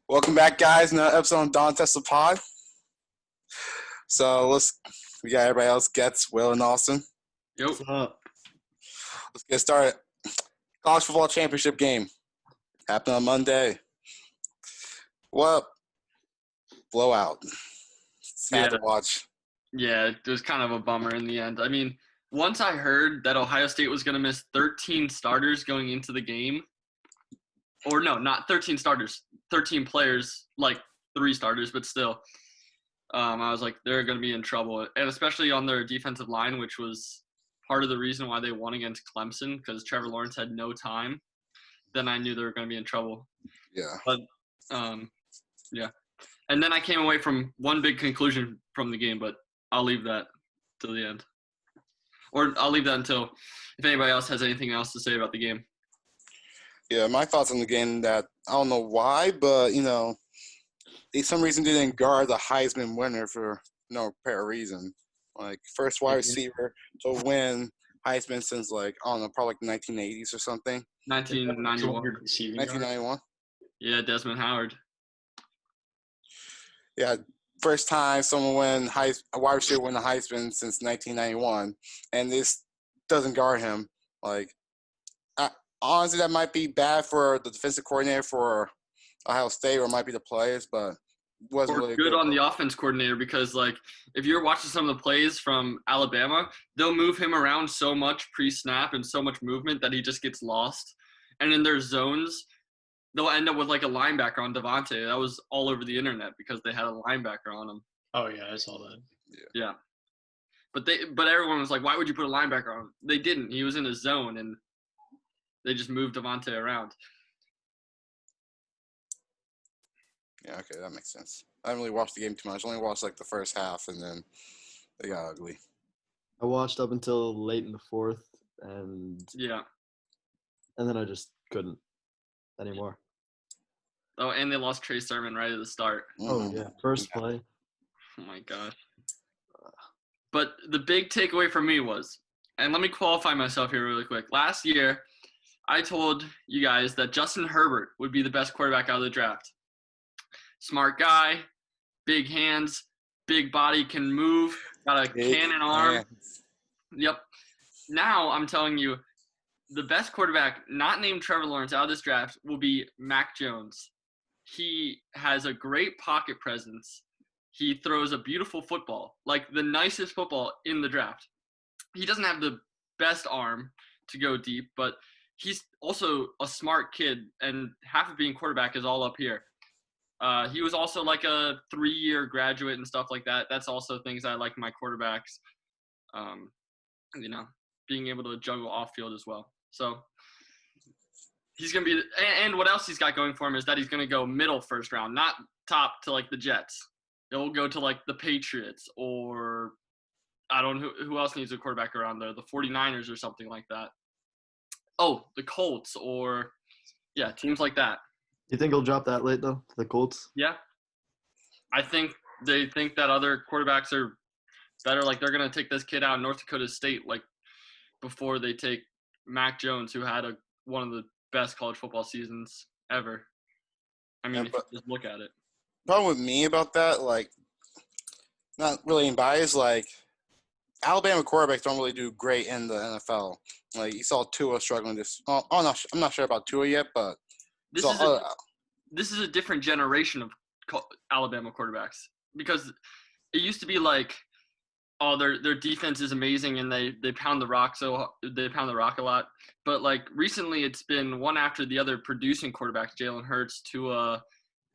Welcome back, guys. Another episode of Don Tesla Pod. So we got everybody else, Gets, Will, and Austin. Yep. What's up? Let's get started. College football championship game happened on Monday. Well, blowout. Sad to watch. Yeah, it was kind of a bummer in the end. I mean, once I heard that Ohio State was going to miss 13 starters going into the game, or no, not 13 starters, 13 players, like 3 starters, but still, I was like, they're going to be in trouble. And especially on their defensive line, which was part of the reason why they won against Clemson, because Trevor Lawrence had no time. Then I knew they were going to be in trouble. Yeah. But, yeah. And then I came away from one big conclusion from the game, but I'll leave that till the end. Or I'll leave that until if anybody else has anything else to say about the game. Yeah, my thoughts on the game that I don't know why, but, some reason they didn't guard the Heisman winner for no apparent reason. Like, first wide receiver to win Heisman since, probably the 1980s or something. 1991. 1991? Yeah, Desmond Howard. Yeah, first time someone a wide receiver win the Heisman since 1991, and this doesn't guard him. Honestly, that might be bad for the defensive coordinator for Ohio State, or it might be the players, but wasn't really good on the offense coordinator because, if you're watching some of the plays from Alabama, they'll move him around so much pre-snap and so much movement that he just gets lost. And in their zones, they'll end up with, a linebacker on Devonta. That was all over the internet because they had a linebacker on him. Oh, yeah, I saw that. Yeah. But everyone was like, why would you put a linebacker on him? They didn't. He was in a zone, and they just moved Devonta around. Yeah, okay, that makes sense. I haven't really watched the game too much. I only watched, the first half, and then they got ugly. I watched up until late in the fourth, and then I just couldn't anymore. Oh, and they lost Trey Sermon right at the start. Oh, yeah, first play. Oh, my gosh. But the big takeaway for me was, and let me qualify myself here really quick. Last year, I told you guys that Justin Herbert would be the best quarterback out of the draft. Smart guy, big hands, big body, can move, got a cannon arm. Yep. Now I'm telling you, the best quarterback, not named Trevor Lawrence, out of this draft will be Mac Jones. He has a great pocket presence. He throws a beautiful football, the nicest football in the draft. He doesn't have the best arm to go deep, but he's also a smart kid, and half of being quarterback is all up here. He was also a 3-year graduate and stuff like that. That's also things I like in my quarterbacks. Being able to juggle off field as well. So he's going to be – and what else he's got going for him is that he's going to go middle first round, not top to the Jets. He'll go to the Patriots, or I don't know who else needs a quarterback around there, the 49ers or something like that. Oh, the Colts, or teams like that. You think he'll drop that late, though, to the Colts? Yeah. I think they think that other quarterbacks are better. They're going to take this kid out of North Dakota State, before they take Mac Jones, who had one of the best college football seasons ever. I mean, if you just look at it. Problem with me about that, not really in bias, Alabama quarterbacks don't really do great in the NFL. You saw Tua struggling this. I'm not sure about Tua yet, but this is a different generation of Alabama quarterbacks, because it used to be their defense is amazing and they pound the rock, so they pound the rock a lot. But recently, it's been one after the other producing quarterbacks: Jalen Hurts, Tua,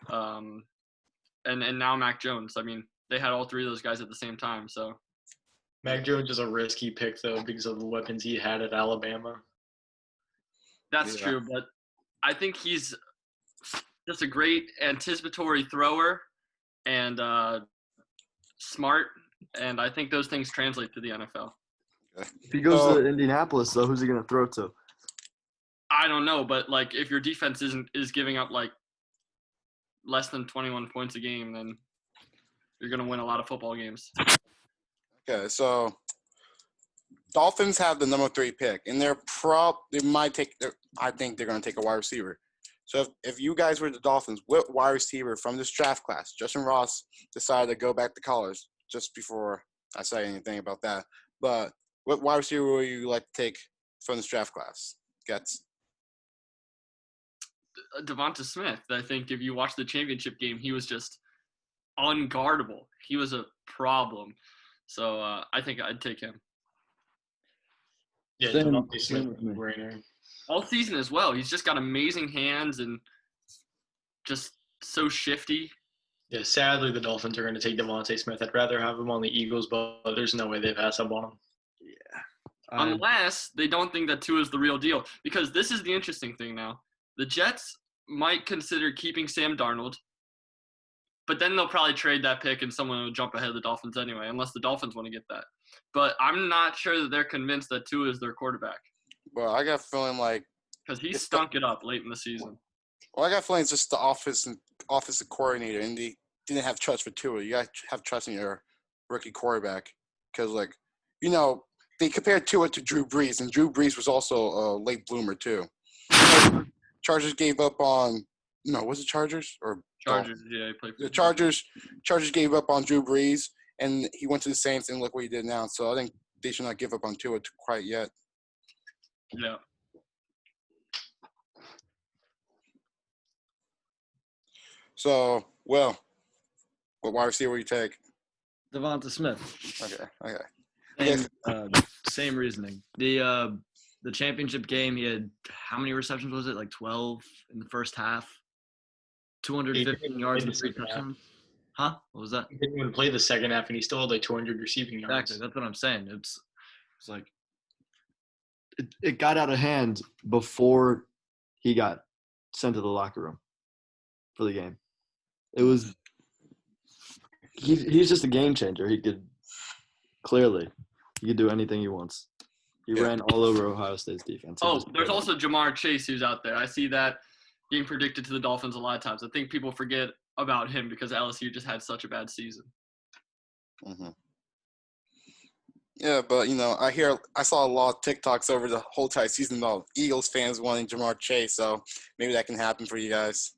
and now Mac Jones. I mean, they had all 3 of those guys at the same time. So Mac Jones is a risky pick, though, because of the weapons he had at Alabama. That's true, but I think he's just a great anticipatory thrower and smart, and I think those things translate to the NFL. If he goes to Indianapolis, though, who's he going to throw to? I don't know, but if your defense is giving up less than 21 points a game, then you're going to win a lot of football games. Okay, so Dolphins have the number 3 pick, and I think they're going to take a wide receiver. So if you guys were the Dolphins, what wide receiver from this draft class, Justin Ross decided to go back to college just before I say anything about that. But what wide receiver would you like to take from this draft class? Gets Devonta Smith. I think if you watch the championship game, he was just unguardable. He was a problem. So I think I'd take him. Yeah, Devonta Smith, no-brainer. All season as well. He's just got amazing hands and just so shifty. Yeah, sadly, the Dolphins are going to take Devonta Smith. I'd rather have him on the Eagles, but there's no way they pass up on him. Yeah. Unless they don't think that Tua is the real deal. Because this is the interesting thing now. The Jets might consider keeping Sam Darnold, but then they'll probably trade that pick and someone will jump ahead of the Dolphins anyway, unless the Dolphins want to get that. But I'm not sure that they're convinced that Tua is their quarterback. Well, I got a feeling like because he stunk it up late in the season. Well, I got a feeling it's just the offensive coordinator, and they didn't have trust for Tua. You got to have trust in your rookie quarterback because, like, they compared Tua to Drew Brees, and Drew Brees was also a late bloomer too. Chargers gave up on was it Chargers or Chargers? Yeah, he played for the Chargers. Chargers gave up on Drew Brees, and he went to the Saints, and look what he did now. So I think they should not give up on Tua quite yet. Yeah. So, what wide receiver will you take? Devonta Smith. Okay. Same reasoning. The championship game, he had how many receptions was it? Like 12 in the first half. 215 yards and 3 touchdowns. Huh? What was that? He didn't even play the second half, and he still had like 200 receiving yards. Exactly. That's what I'm saying. It's like it got out of hand before he got sent to the locker room for the game. It was he's just a game changer. He could do anything he wants. He ran all over Ohio State's defense. There's also Jamar Chase who's out there. I see that being predicted to the Dolphins a lot of times. I think people forget about him because LSU just had such a bad season. Mm-hmm. Yeah, but I saw a lot of TikToks over the whole entire season about Eagles fans wanting Jamar Chase, so maybe that can happen for you guys.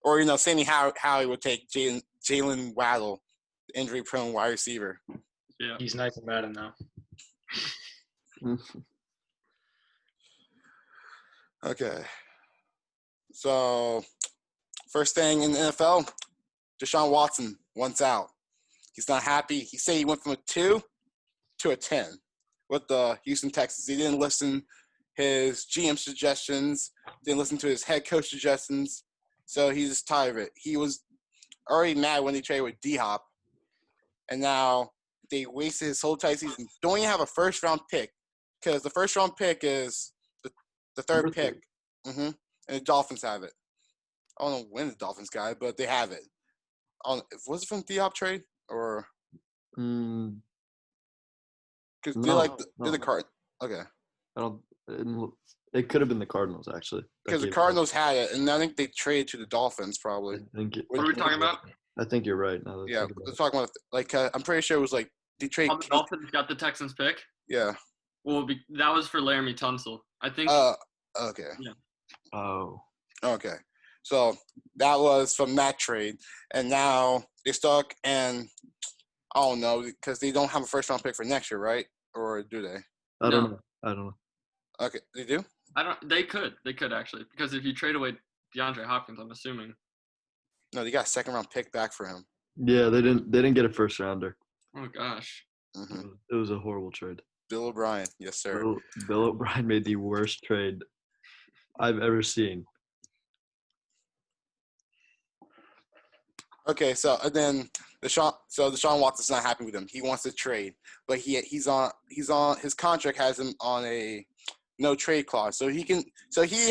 Or Sammy Howie would take Jalen Waddle, the injury-prone wide receiver. Yeah, he's nice and Madden now. Okay. So, first thing in the NFL, Deshaun Watson wants out. He's not happy. He said he went from a 2 to a 10 with the Houston Texans. He didn't listen his GM suggestions, didn't listen to his head coach suggestions, so he's just tired of it. He was already mad when they traded with D-Hop, and now they wasted his whole entire season. Don't even have a first-round pick because the first-round pick is the third pick. Mm-hmm. And the Dolphins have it. I don't know when the Dolphins got it, but they have it. Was it from D-Hop trade or? Because they're the Cardinals. Okay. It could have been the Cardinals actually. Because the Cardinals had it, and I think they traded to the Dolphins probably. What are we talking about? I think you're right. Yeah, we're talking about I'm pretty sure it was like they traded. The Dolphins got the Texans pick. Yeah. Well, that was for Laramie Tunsil, I think. Okay. Yeah. Oh. Okay. So that was from that trade, and now they're stuck, and I don't know because they don't have a first round pick for next year, right? Or do they? I don't know. Okay, they do. They could actually because if you trade away DeAndre Hopkins, I'm assuming. No, they got a second round pick back for him. Yeah, they didn't get a first rounder. Oh gosh. Mm-hmm. It was a horrible trade. Bill O'Brien, yes sir. Bill O'Brien made the worst trade I've ever seen. Okay, so and then Deshaun Watson's not happy with him. He wants to trade, but he's on his contract has him on a no trade clause, so he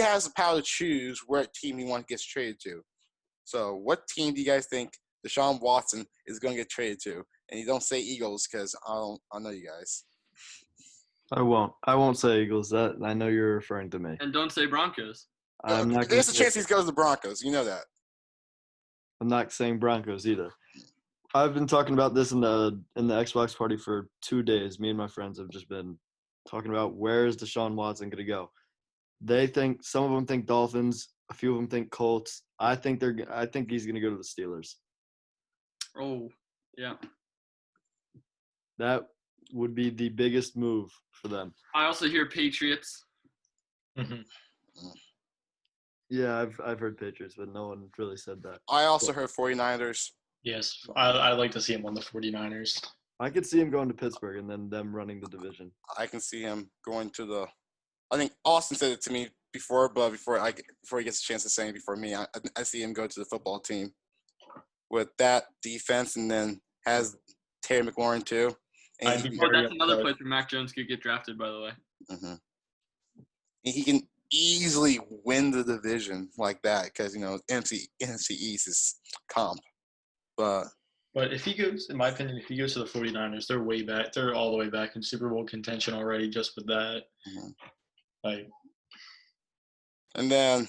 has the power to choose what team he wants to get traded to. So, what team do you guys think Deshaun Watson is going to get traded to? And you don't say Eagles because I know you guys. I won't say Eagles. That I know you're referring to me. And don't say Broncos. There's a chance he goes to the Broncos. You know that. I'm not saying Broncos either. I've been talking about this in the Xbox party for 2 days. Me and my friends have just been talking about where is Deshaun Watson going to go. Some of them think Dolphins. A A few of them think Colts. I think he's going to go to the Steelers. Oh, yeah. That would be the biggest move for them. I also hear Patriots. Mm-hmm. Yeah, I've heard Patriots, but no one really said that. I also heard 49ers. Yes, I'd like to see him on the 49ers. I could see him going to Pittsburgh and then them running the division. I can see him going to the – I think Austin said it to me before, but before he gets a chance to say it before me, I see him go to the football team with that defense, and then has Terry McLaurin too. And that's another place where Mac Jones could get drafted, by the way. Mm-hmm. He can easily win the division like that because, NFC East is comp. But if he goes, in my opinion, if he goes to the 49ers, they're way back. They're all the way back in Super Bowl contention already just with that. Mm-hmm. And then,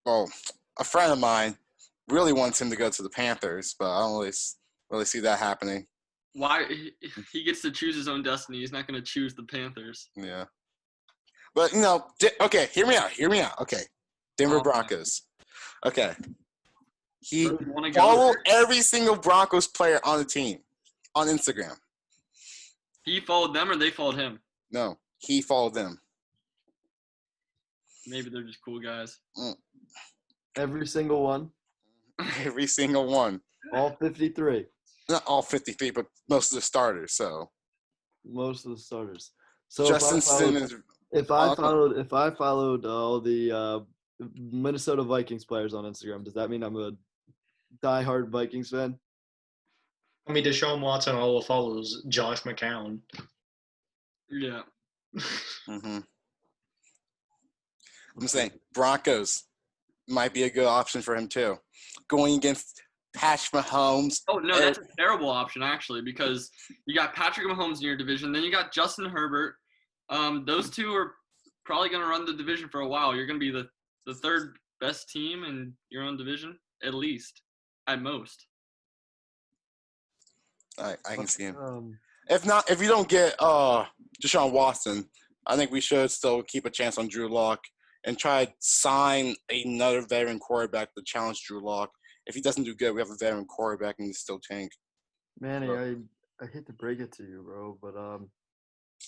a friend of mine really wants him to go to the Panthers, but I don't really see that happening. Why? He gets to choose his own destiny. He's not going to choose the Panthers. Yeah. But, okay, hear me out. Okay, Denver Broncos. Okay. He followed every single Broncos player on the team on Instagram. He followed them or they followed him? No, he followed them. Maybe they're just cool guys. Every single one? Every single one. All 53. Not all 53, but most of the starters, so. Most of the starters. So Justin Simmons. If I followed all the Minnesota Vikings players on Instagram, does that mean I'm a diehard Vikings fan? I mean, Deshaun Watson all follows Josh McCown. Yeah. Mm-hmm. I'm saying Broncos might be a good option for him too. Going against Patrick Mahomes. Oh, no, that's a terrible option, actually, because you got Patrick Mahomes in your division. Then you got Justin Herbert. Those two are probably going to run the division for a while. You're going to be the third best team in your own division, at least, at most. I can see him. If you don't get Deshaun Watson, I think we should still keep a chance on Drew Lock and try to sign another veteran quarterback to challenge Drew Lock. If he doesn't do good, we have a veteran quarterback and still tank. Manny, I hate to break it to you, bro, but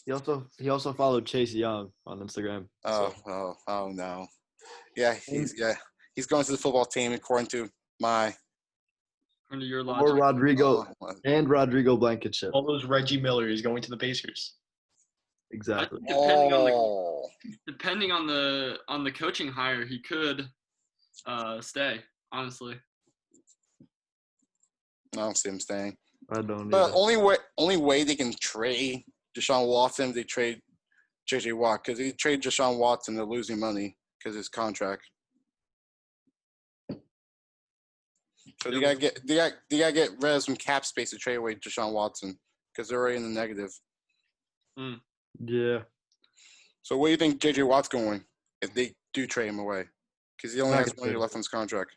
he also followed Chase Young on Instagram. Oh no. Yeah, he's going to the football team according to your logic. Or Rodrigo Blankenship. All those Reggie Miller is going to the Pacers. Exactly. Depending on the coaching hire, he could stay. Honestly, I don't see him staying. I don't. But only way they can trade Deshaun Watson, they trade J.J. Watt, because they trade Deshaun Watson, they're losing money because of his contract. So they gotta get rid of some cap space to trade away Deshaun Watson because they're already in the negative. Yeah. So where do you think J.J. Watt's going if they do trade him away? Because he only has 1 year left on his contract.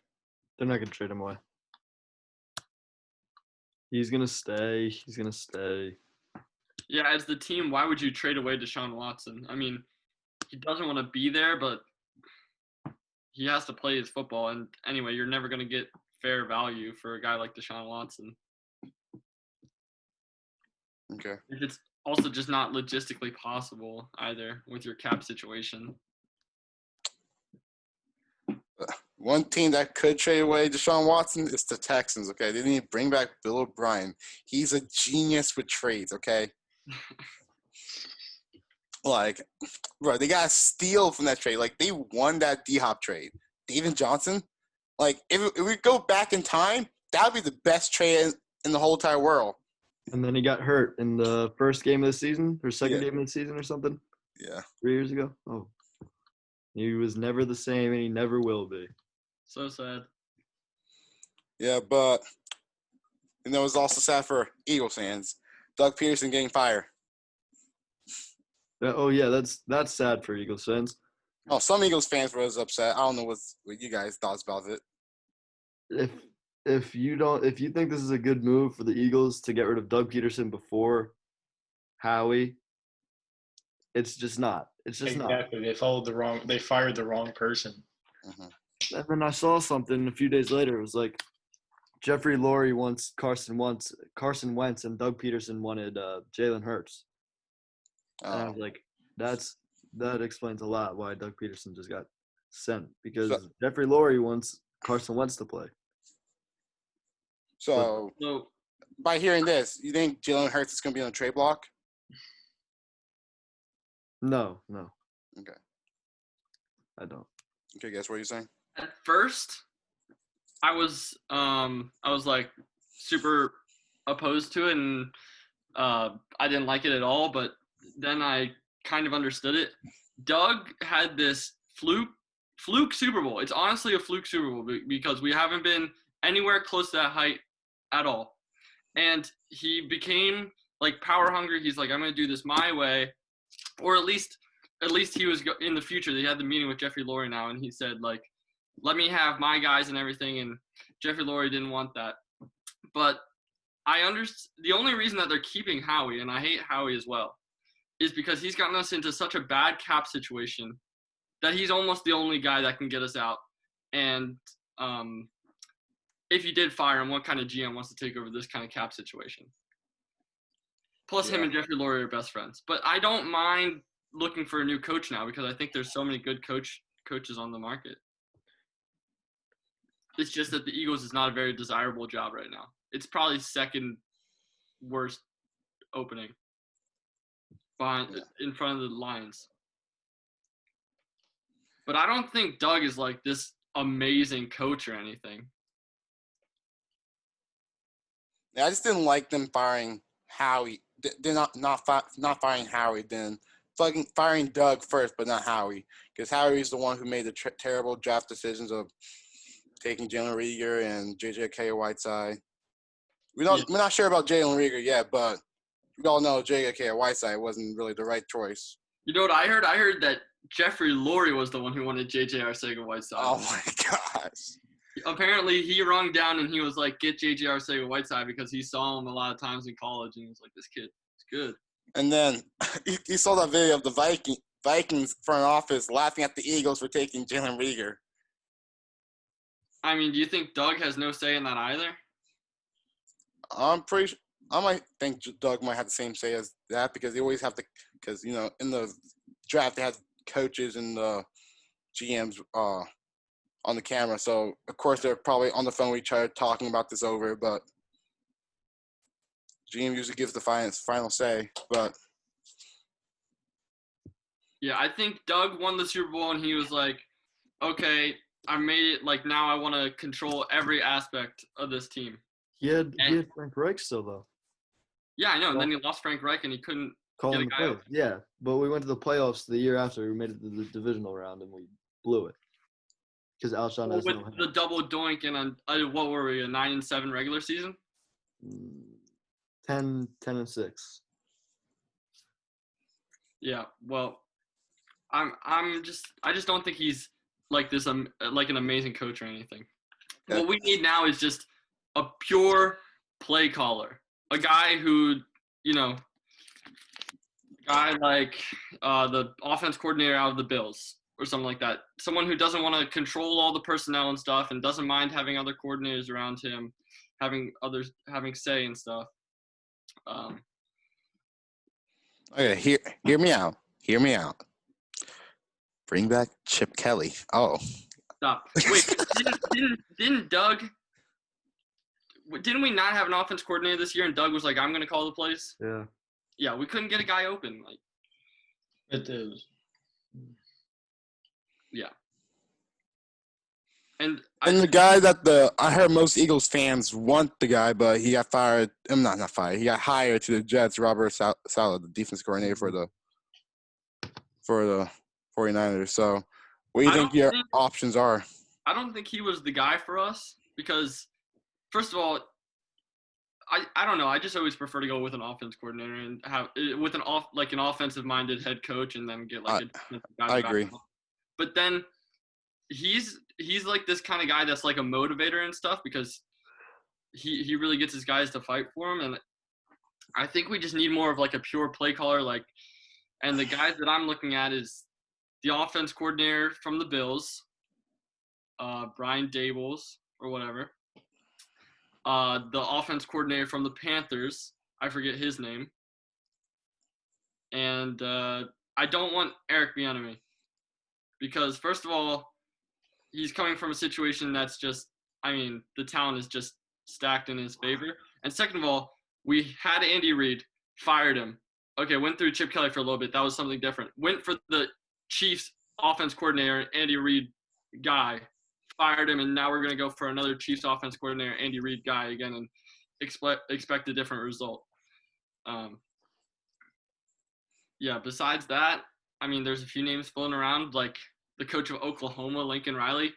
They're not going to trade him away. He's going to stay. Yeah, as the team, why would you trade away Deshaun Watson? I mean, he doesn't want to be there, but he has to play his football. And anyway, you're never going to get fair value for a guy like Deshaun Watson. Okay. It's also just not logistically possible either with your cap situation. One team that could trade away Deshaun Watson is the Texans, okay? They need to bring back Bill O'Brien. He's a genius with trades, okay? Bro, they got to steal from that trade. They won that D-Hop trade. David Johnson, if we go back in time, that would be the best trade in the whole entire world. And then he got hurt in the first game of the season or second game of the season or something. Yeah. 3 years ago. Oh. He was never the same, and he never will be. So sad. Yeah, but it was also sad for Eagles fans. Doug Peterson getting fired. Oh yeah, that's sad for Eagles fans. Oh, some Eagles fans were upset. I don't know what you guys thought about it. If you think this is a good move for the Eagles to get rid of Doug Peterson before Howie, it's just not. It's just exactly. They fired the wrong person. Mm-hmm. And then I saw something a few days later. It was like Jeffrey Lurie wants Carson Wentz, and Doug Peterson wanted Jalen Hurts. And I was like, that explains a lot why Doug Peterson just got sent, because Jeffrey Lurie wants Carson Wentz to play. So by hearing this, you think Jalen Hurts is going to be on the trade block? No. Okay. I don't. Okay, guess what you're saying? At first, I was like super opposed to it, and I didn't like it at all. But then I kind of understood it. Doug had this fluke Super Bowl. It's honestly a fluke Super Bowl because we haven't been anywhere close to that height at all. And he became like power hungry. He's like, I'm going to do this my way, or at least he was in the future. They had the meeting with Jeffrey Lurie now, and he said like, let me have my guys and everything. And Jeffrey Lurie didn't want that. But I understand the only reason that they're keeping Howie, and I hate Howie as well, is because he's gotten us into such a bad cap situation that he's almost the only guy that can get us out. And if you did fire him, what kind of GM wants to take over this kind of cap situation? Plus, him and Jeffrey Lurie are best friends. But I don't mind looking for a new coach now because I think there's so many good coaches on the market. It's just that the Eagles is not a very desirable job right now. It's probably second worst opening in front of the Lions. But I don't think Doug is like this amazing coach or anything. Yeah, I just didn't like them firing Howie. They're not firing Howie, then firing Doug first, but not Howie, because Howie's the one who made the terrible draft decisions of taking Jalen Reagor and JJK Whiteside. We're not sure about Jalen Reagor yet, but we all know JJK Whiteside wasn't really the right choice. You know what I heard? I heard that Jeffrey Lurie was the one who wanted JJ Arcega-Whiteside. Oh my gosh! Apparently, he rung down and he was like, "Get JJ Arcega-Whiteside," because he saw him a lot of times in college, and he was like, "This kid is good." And then he saw that video of the Vikings front office laughing at the Eagles for taking Jalen Reagor. I mean, do you think Doug has no say in that either? I'm pretty sure. I might think Doug might have the same say as that because they always have to. Because in the draft they had coaches and the GMs on the camera, so of course they're probably on the phone with each other talking about this over. But GM usually gives the final say. But yeah, I think Doug won the Super Bowl and he was like, "Okay, I made it. Like now, I want to control every aspect of this team." He had Frank Reich still though. Yeah, I know. And then he lost Frank Reich and he couldn't get a guy over. Yeah, but we went to the playoffs the year after. We made it to the divisional round and we blew it because Alshon has with no hand. the double doink and what were we, a 9-7 regular season? 10-6. Yeah. Well, I just don't think he's like this like an amazing coach or anything. Yeah. What we need now is just a pure play caller, a guy who like the offense coordinator out of the Bills or something like that. Someone who doesn't want to control all the personnel and stuff and doesn't mind having other coordinators around him, having say and stuff. Okay, hear me out. Hear me out. Bring back Chip Kelly. Oh. Stop. Wait, didn't Doug – didn't we not have an offense coordinator this year and Doug was like, I'm going to call the plays? Yeah. Yeah, we couldn't get a guy open. Like, It is. Yeah. And the guy that I heard most Eagles fans want the guy, but he got fired. I'm not fired. He got hired to the Jets. Robert Saleh, the defense coordinator for the 49ers. So, what do you think your options are? I don't think he was the guy for us because, first of all, I don't know. I just always prefer to go with an offense coordinator and have with an offensive-minded head coach, and then get like a defensive guy. I agree. But then he's like this kind of guy that's like a motivator and stuff because he really gets his guys to fight for him, and I think we just need more of like a pure play caller. Like, and the guys that I'm looking at is the offense coordinator from the Bills, Brian Dabols or whatever. The offense coordinator from the Panthers, I forget his name. And I don't want Eric Bieniemy because, first of all, he's coming from a situation that's just, the talent is just stacked in his favor. And second of all, we had Andy Reid, fired him. Okay, went through Chip Kelly for a little bit. That was something different. Went for the Chiefs offense coordinator, Andy Reid guy, fired him, and now we're going to go for another Chiefs offense coordinator, Andy Reid guy again, and expect a different result. Besides that, there's a few names floating around, like the coach of Oklahoma, Lincoln Riley.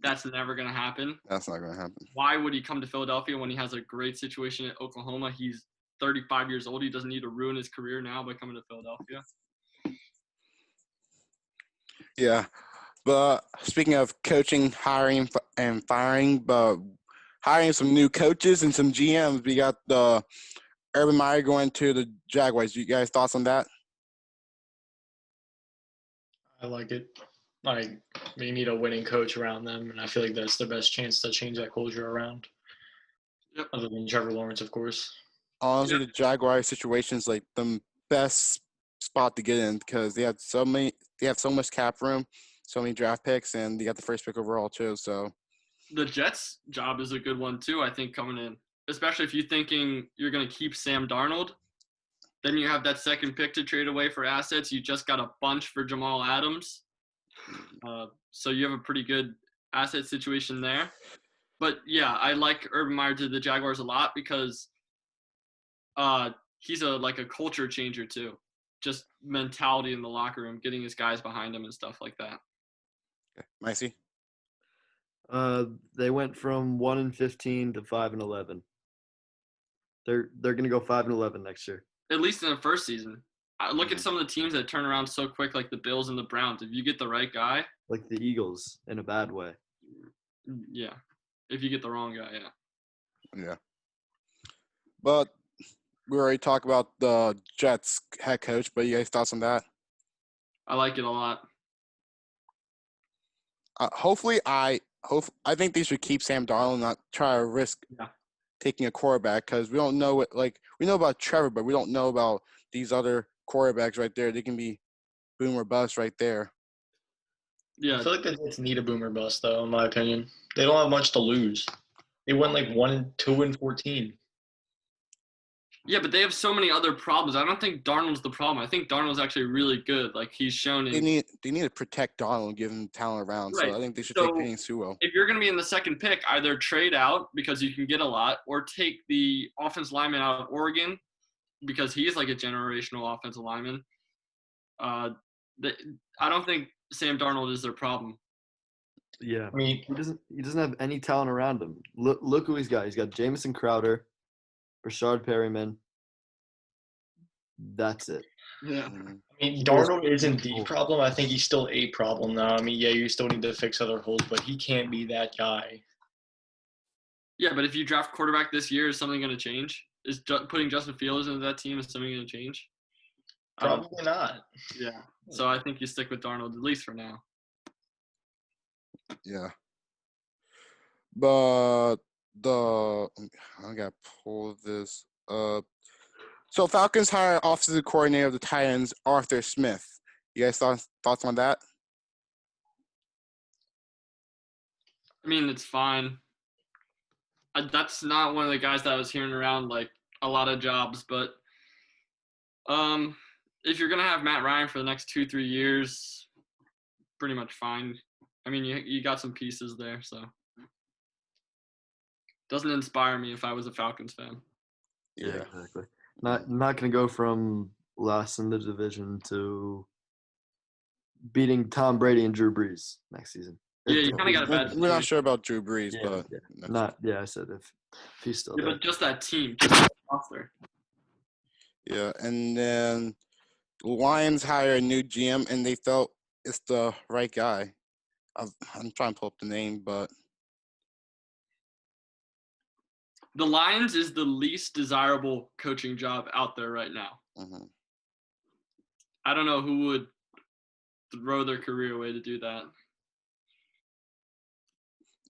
That's never going to happen. That's not going to happen. Why would he come to Philadelphia when he has a great situation at Oklahoma? He's 35 years old. He doesn't need to ruin his career now by coming to Philadelphia. Yeah. But speaking of coaching, hiring, and firing, but hiring some new coaches and some GMs, we got the Urban Meyer going to the Jaguars. You guys thoughts on that? I like it. We need a winning coach around them, and I feel like that's the best chance to change that culture around. Yep. Other than Trevor Lawrence, of course. Honestly, the Jaguar situation is like the best spot to get in because they have so much cap room, so many draft picks, and they got the first pick overall too. So the Jets' job is a good one too, I think, coming in. Especially if you're thinking you're going to keep Sam Darnold. Then you have that second pick to trade away for assets. You just got a bunch for Jamal Adams. So you have a pretty good asset situation there. But, yeah, I like Urban Meyer to the Jaguars a lot because he's a culture changer too. Just mentality in the locker room, getting his guys behind him and stuff like that. Micey? They went from 1-15 to 5-11. They're going to go 5-11 next year. At least in the first season. Look at some of the teams that turn around so quick, like the Bills and the Browns. If you get the right guy. Like the Eagles in a bad way. Yeah. If you get the wrong guy, yeah. Yeah. But we already talked about the Jets head coach, but you guys thoughts on that? I like it a lot. I think they should keep Sam Darnold and not try to risk taking a quarterback because we don't know we know about Trevor, but we don't know about these other quarterbacks right there. They can be boom or bust right there. Yeah, I feel like the Jets need a boom or bust, though, in my opinion. They don't have much to lose. They went 1-2-14. Yeah, but they have so many other problems. I don't think Darnold's the problem. I think Darnold's actually really good. Like he's shown. They need to protect Darnold and give him talent around. Right. So I think they should take Penny Sewell. If you're going to be in the second pick, either trade out because you can get a lot, or take the offensive lineman out of Oregon because he's like a generational offensive lineman. I don't think Sam Darnold is their problem. Yeah, he doesn't have any talent around him. Look who he's got. He's got Jamison Crowder, Rashard Perryman. That's it. Yeah. Darnold isn't the problem. I think he's still a problem now. You still need to fix other holes, but he can't be that guy. Yeah, but if you draft quarterback this year, is something going to change? Is putting Justin Fields into that team, is something going to change? Probably not. Yeah. So I think you stick with Darnold, at least for now. Yeah. But I got to pull this up. So Falcons hire offensive coordinator of the Titans, Arthur Smith. You guys thoughts on that? It's fine. That's not one of the guys that I was hearing around a lot of jobs, but if you're gonna have Matt Ryan for the next 2-3 years, pretty much fine. You got some pieces there, so doesn't inspire me if I was a Falcons fan. Yeah, exactly. Not gonna go from last in the division to beating Tom Brady and Drew Brees next season. Yeah, you kind of got a bad situation. We're not sure about Drew Brees, but I said if he's still there. But just that team, just that roster. Yeah, and then Lions hire a new GM, and they felt it's the right guy. I'm trying to pull up the name, but the Lions is the least desirable coaching job out there right now. Mm-hmm. I don't know who would throw their career away to do that.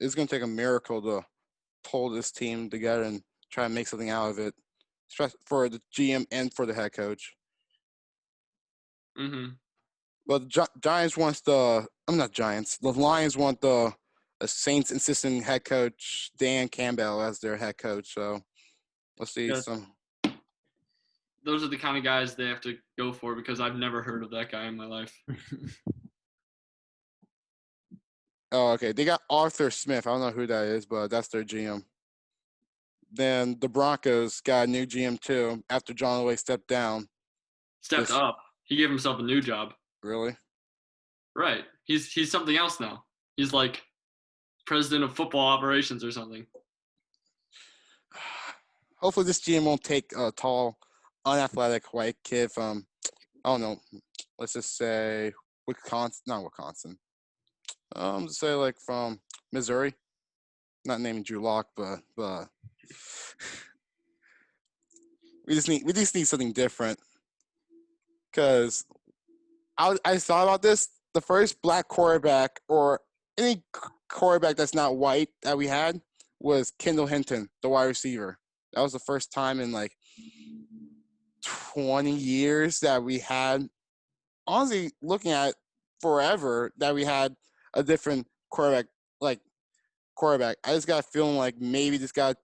it's going to take a miracle to pull this team together and try to make something out of it, especially for the GM and for the head coach. Mm-hmm. But the Giants wants the – I'm not Giants. The Lions want the Saints insisting head coach Dan Campbell as their head coach. So let's see some – those are the kind of guys they have to go for because I've never heard of that guy in my life. Oh, okay. They got Arthur Smith. I don't know who that is, but that's their GM. Then the Broncos got a new GM too after John Elway stepped down. Stepped up. He gave himself a new job. Really? Right. He's something else now. He's like president of football operations or something. Hopefully this GM won't take a tall, unathletic white kid from, I don't know, let's just say Wisconsin, not Wisconsin. Just say like from Missouri. Not naming Drew Lock, but we just need something different. Because I thought about this. The first black quarterback or any quarterback that's not white that we had was Kendall Hinton, the wide receiver. That was the first time in like 20 years that we had, honestly, looking at forever, that we had a different quarterback. I just got a feeling like maybe this guy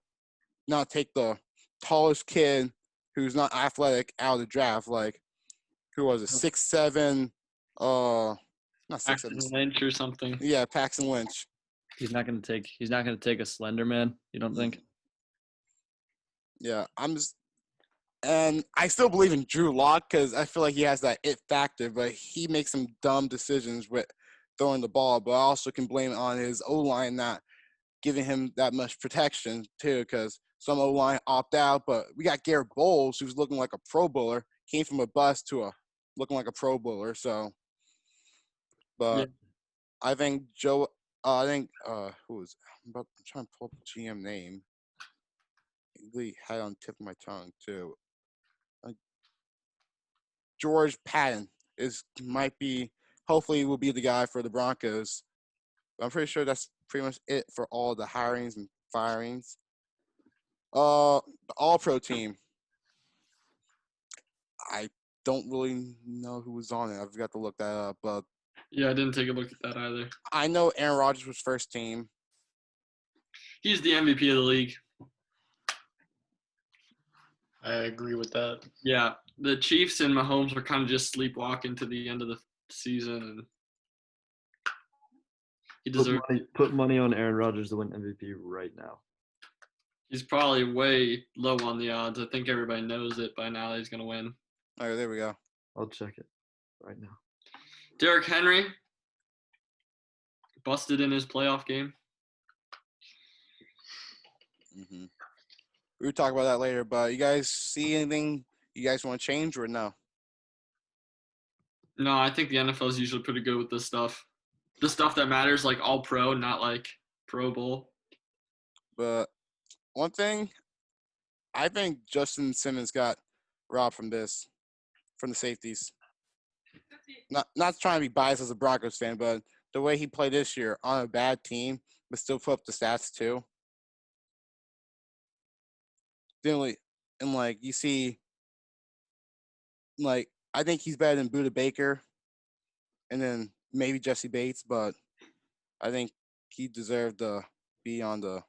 not take the tallest kid who's not athletic out of the draft. Like, who was it? 6'7", not 6'7", Paxton Lynch or something. Yeah, Paxton Lynch. He's not gonna take a slender man. You don't think? Yeah, and I still believe in Drew Lock because I feel like he has that it factor, but he makes some dumb decisions with throwing the ball. But I also can blame it on his O-line not giving him that much protection too, because some O-line opt out. But we got Garrett Bowles, who's looking like a Pro Bowler, came from a bust to looking like a Pro Bowler. So, but yeah. I think who was? I'm trying to pull up the GM name. Really had it on the tip of my tongue too. George Patton hopefully will be the guy for the Broncos. I'm pretty sure that's pretty much it for all the hirings and firings. The All-Pro team. I don't really know who was on it. I've got to look that up. But yeah, I didn't take a look at that either. I know Aaron Rodgers was first team. He's the MVP of the league. I agree with that. Yeah, the Chiefs and Mahomes were kind of just sleepwalking to the end of the season, and he deserved. Put money on Aaron Rodgers to win MVP right now. He's probably way low on the odds. I think everybody knows it by now that he's going to win. All right, there we go. I'll check it right now. Derrick Henry busted in his playoff game. Mm-hmm. We'll talk about that later, but you guys see anything you guys want to change or no? No, I think the NFL is usually pretty good with this stuff. The stuff that matters, like All-Pro, not like Pro Bowl. But one thing, I think Justin Simmons got robbed from the safeties. Not trying to be biased as a Broncos fan, but the way he played this year on a bad team, but still put up the stats too. And like you see, like I think he's better than Budda Baker, and then maybe Jesse Bates, but I think he deserved to be on the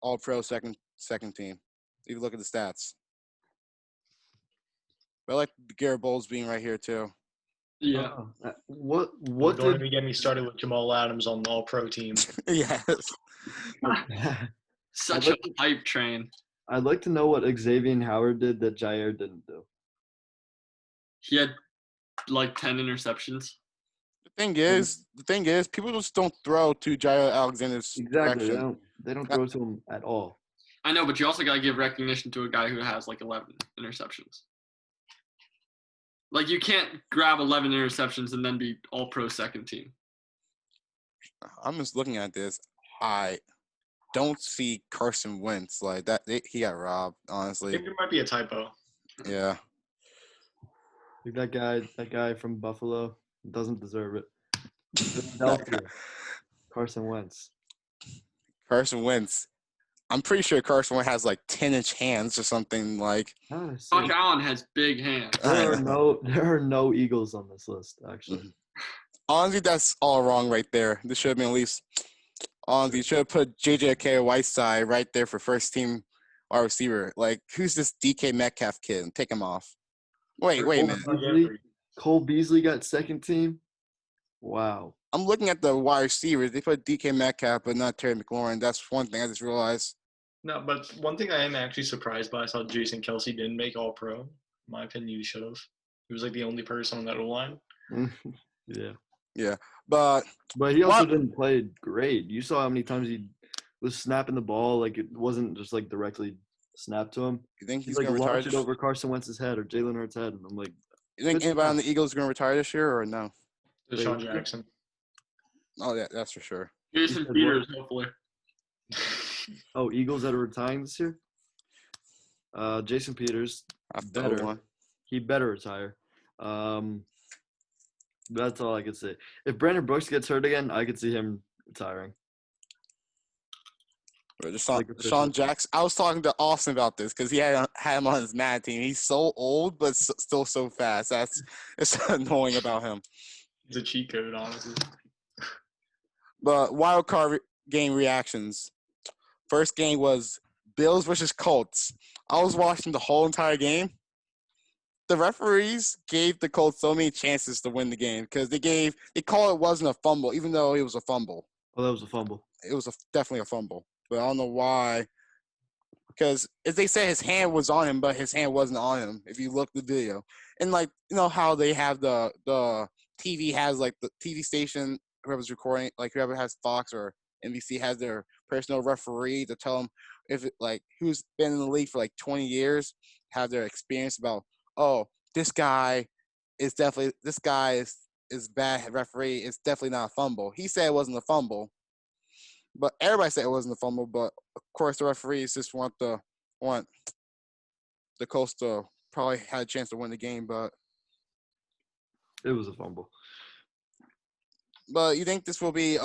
All-Pro second team. If you look at the stats, but I like Garrett Bowles being right here too. Yeah. What don't even get me started with Jamal Adams on the All-Pro team. Yes. Such a hype train. I'd like to know what Xavier Howard did that Jair didn't do. He had like 10 interceptions. The thing is, people just don't throw to Jair Alexander's direction. They don't throw to him at all. I know, but you also got to give recognition to a guy who has like 11 interceptions. Like, you can't grab 11 interceptions and then be All-Pro second team. I'm just looking at this. I don't see Carson Wentz like that. He got robbed, honestly. I think there might be a typo. Yeah. That guy from Buffalo doesn't deserve it. Philadelphia, Carson Wentz. Carson Wentz. I'm pretty sure Carson Wentz has like 10-inch hands or something like. Honestly, Josh Allen has big hands. there are no Eagles on this list, actually. Honestly, that's all wrong right there. This should have been at least. Honestly, you should have put JJ Whiteside right there for first team wide receiver. Like, who's this DK Metcalf kid? Take him off. Wait a minute. Cole Beasley got second team. Wow. I'm looking at the wide receivers. They put DK Metcalf, but not Terry McLaurin. That's one thing I just realized. No, but one thing I am actually surprised by, I saw Jason Kelsey didn't make All-Pro. In my opinion, he should have. He was like the only person on that O-line. Yeah. But he also didn't play great. You saw how many times he was snapping the ball. Like, it wasn't just, like, directly snapped to him. You think he's like, going to retire? Launched it over Carson Wentz's head or Jalen Hurts' head. And I'm like, you think anybody on the Eagles is going to retire this year or no? Deshaun Jackson. Oh, yeah, that's for sure. Jason Peters, hopefully. Oh, Eagles that are retiring this year? Jason Peters. He better retire. That's all I could say. If Brandon Brooks gets hurt again, I could see him retiring. Deshaun Jackson. I was talking to Austin about this because he had him on his Mad team. He's so old, but still so fast. It's annoying about him. He's a cheat code, honestly. But wild card game reactions. First game was Bills versus Colts. I was watching the whole entire game. The referees gave the Colts so many chances to win the game because they call it wasn't a fumble, even though it was a fumble. Oh, that was a fumble. It was definitely a fumble, but I don't know why. Because as they said, his hand was on him, but his hand wasn't on him. If you look at the video, and like how they have the TV has like the TV station, whoever's recording, like whoever has Fox or NBC has their personal referee to tell them if it, like who's been in the league for like 20 years, have their experience about. Oh, this guy is bad referee. It's definitely not a fumble. He said it wasn't a fumble, but everybody said it wasn't a fumble. But of course, the referees just want the Colts to probably had a chance to win the game, but it was a fumble. But you think this will be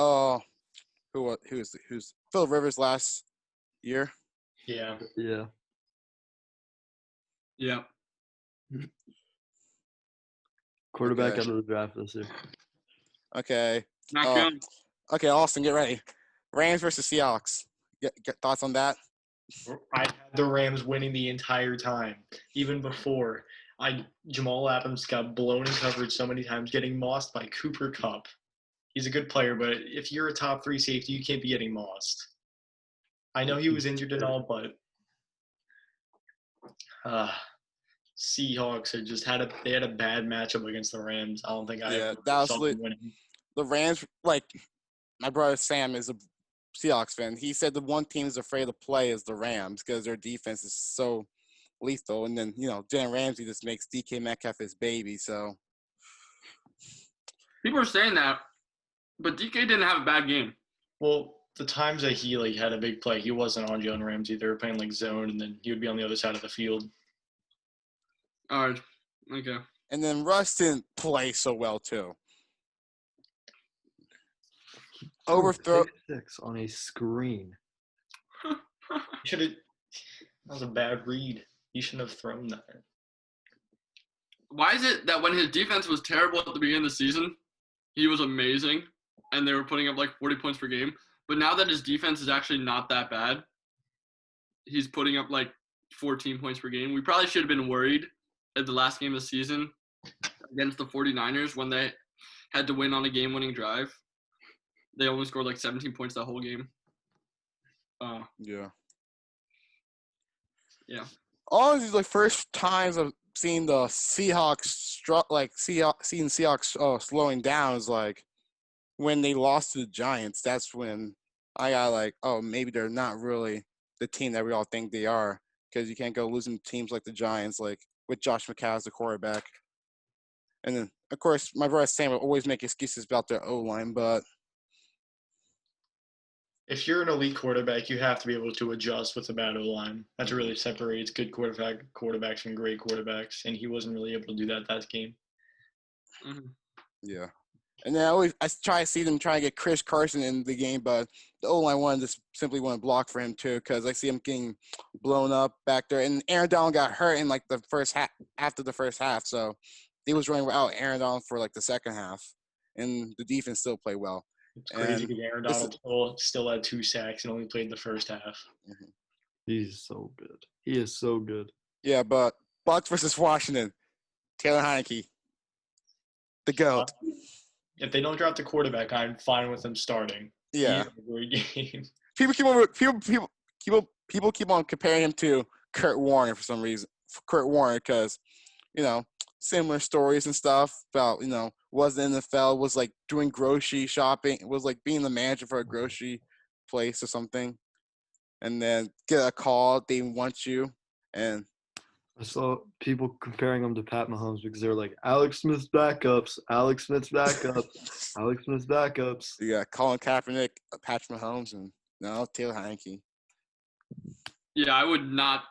who's Phillip Rivers last year? Yeah. Quarterback out of the draft this year. Okay. Not good. Okay, Austin, get ready. Rams versus Seahawks. Get thoughts on that? I had the Rams winning the entire time, even before. Jamal Adams got blown in coverage so many times, getting mossed by Cooper Kupp. He's a good player, but if you're a top 3 safety, you can't be getting mossed. I know he was injured and all, but Seahawks had a bad matchup against the Rams. I don't think I saw them winning. The Rams, like my brother Sam is a Seahawks fan. He said the one team is afraid to play is the Rams because their defense is so lethal. And then Jalen Ramsey just makes DK Metcalf his baby. So people are saying that, but DK didn't have a bad game. Well, the times that he had a big play, he wasn't on Jalen Ramsey. They were playing like zone, and then he would be on the other side of the field. All right. Okay. And then Russ didn't play so well too. Overthrow 6 on a screen. That was a bad read. He shouldn't have thrown that. Why is it that when his defense was terrible at the beginning of the season, he was amazing, and they were putting up like 40 points per game? But now that his defense is actually not that bad, he's putting up like 14 points per game. We probably should have been worried at the last game of the season against the 49ers when they had to win on a game-winning drive. They only scored like 17 points that whole game. Yeah. Honestly, the first times of seeing the Seahawks seeing Seahawks slowing down is like when they lost to the Giants. That's when I got like, oh, maybe they're not really the team that we all think they are, because you can't go losing teams like the Giants, like with Josh McCown as the quarterback. And then, of course, my brother Sam will always make excuses about their O-line, but if you're an elite quarterback, you have to be able to adjust with a bad O-line. That really separates good quarterbacks from great quarterbacks, and he wasn't really able to do that game. Mm-hmm. Yeah. And then I try to see them try to get Carson in the game, but the O-line just simply want to block for him too, because I see him getting blown up back there. And Aaron Donald got hurt in like the first half, after the first half, so he was running without Aaron Donald for like the second half, and the defense still played well. It's crazy because Aaron Donald still had 2 sacks and only played the first half. Mm-hmm. He's so good. He is so good. Yeah, but Bucs versus Washington, Taylor Heineke, the GOAT. If they don't draft the quarterback, I'm fine with them starting. Yeah. Every game. People keep on comparing him to Kurt Warner for some reason. Kurt Warner, because, similar stories and stuff about, was in the NFL, was like doing grocery shopping, was like being the manager for a grocery place or something. And then get a call, they want you. And I saw people comparing him to Pat Mahomes because they were like, Alex Smith's backups, Alex Smith's backups, Alex Smith's backups. You got Colin Kaepernick, Patrick Mahomes, and Taylor Heineke. Yeah, I would not.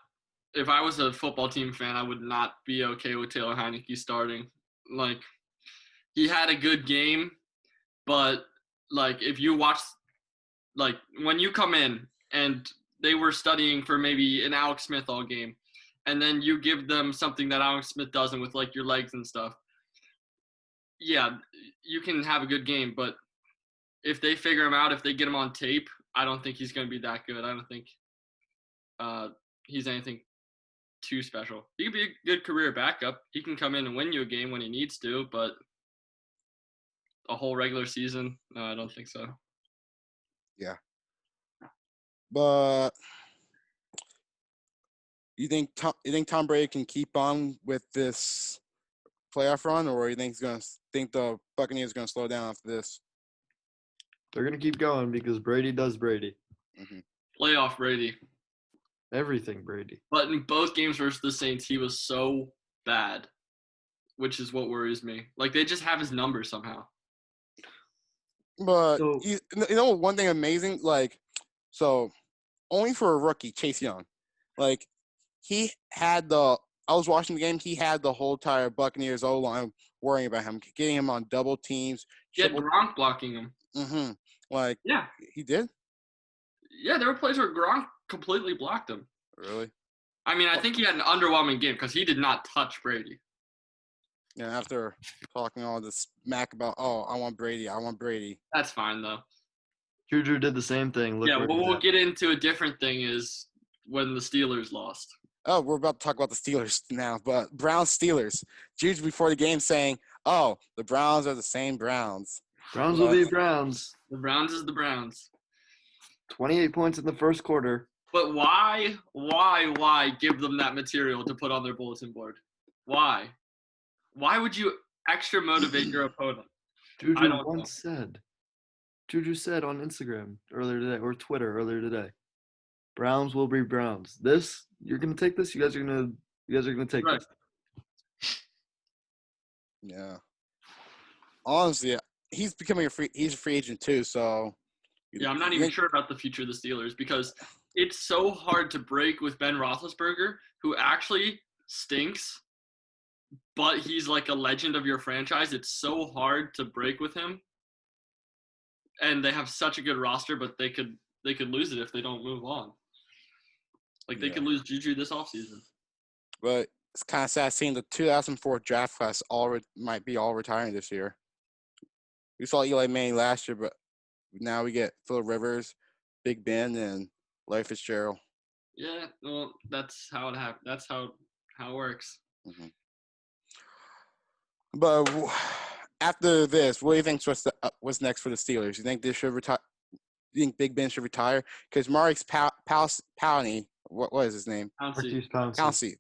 If I was a football team fan, I would not be okay with Taylor Heineke starting. Like, he had a good game, but, like, if you watch, like, when you come in and they were studying for maybe an Alex Smith all game, and then you give them something that Alex Smith doesn't with, like, your legs and stuff, yeah, you can have a good game, but if they figure him out, if they get him on tape, I don't think he's going to be that good. I don't think he's anything too special. He could be a good career backup. He can come in and win you a game when he needs to, but a whole regular season, no, I don't think so. Yeah. But you think Tom Brady can keep on with this playoff run, or you think the Buccaneers are going to slow down after this? They're going to keep going because Brady does Brady. Mm-hmm. Playoff Brady. Everything Brady. But in both games versus the Saints, he was so bad, which is what worries me. Like, they just have his number somehow. But, one thing amazing, like, so only for a rookie, Chase Young, like, he had I was watching the game, he had the whole entire Buccaneers O-line worrying about him, getting him on double teams. He had Gronk blocking him. Mm-hmm. Like, yeah. He did? Yeah, there were plays where Gronk completely blocked him. Really? I mean, I think he had an underwhelming game because he did not touch Brady. Yeah, after talking all this smack about, I want Brady. That's fine, though. Juju did the same thing. What we'll get into a different thing is when the Steelers lost. Oh, we're about to talk about the Steelers now, but Browns-Steelers. Juju before the game saying, the Browns are the same Browns. Browns will be Browns. The Browns is the Browns. 28 points in the first quarter. But why give them that material to put on their bulletin board? Why? Why would you extra motivate your opponent? Juju said on Instagram earlier today, or Twitter earlier today, Browns will be Browns. You're gonna take this? You guys are gonna take this. Yeah. Honestly, he's becoming he's a free agent too, so. Yeah, I'm not even sure about the future of the Steelers because it's so hard to break with Ben Roethlisberger, who actually stinks, but he's like a legend of your franchise. It's so hard to break with him. And they have such a good roster, but they could lose it if they don't move on. Like, they could lose Juju this offseason. But it's kind of sad seeing the 2004 draft class might be all retiring this year. We saw Eli Manning last year, but now we get Phil Rivers, Big Ben, and Larry Fitzgerald. Yeah, well, that's how it happens. That's how it works. Mm-hmm. But after this, what do you think what's next for the Steelers? You think they should retire? You think Big Ben should retire? Because Maurice Pouncey, what is his name? Pouncey.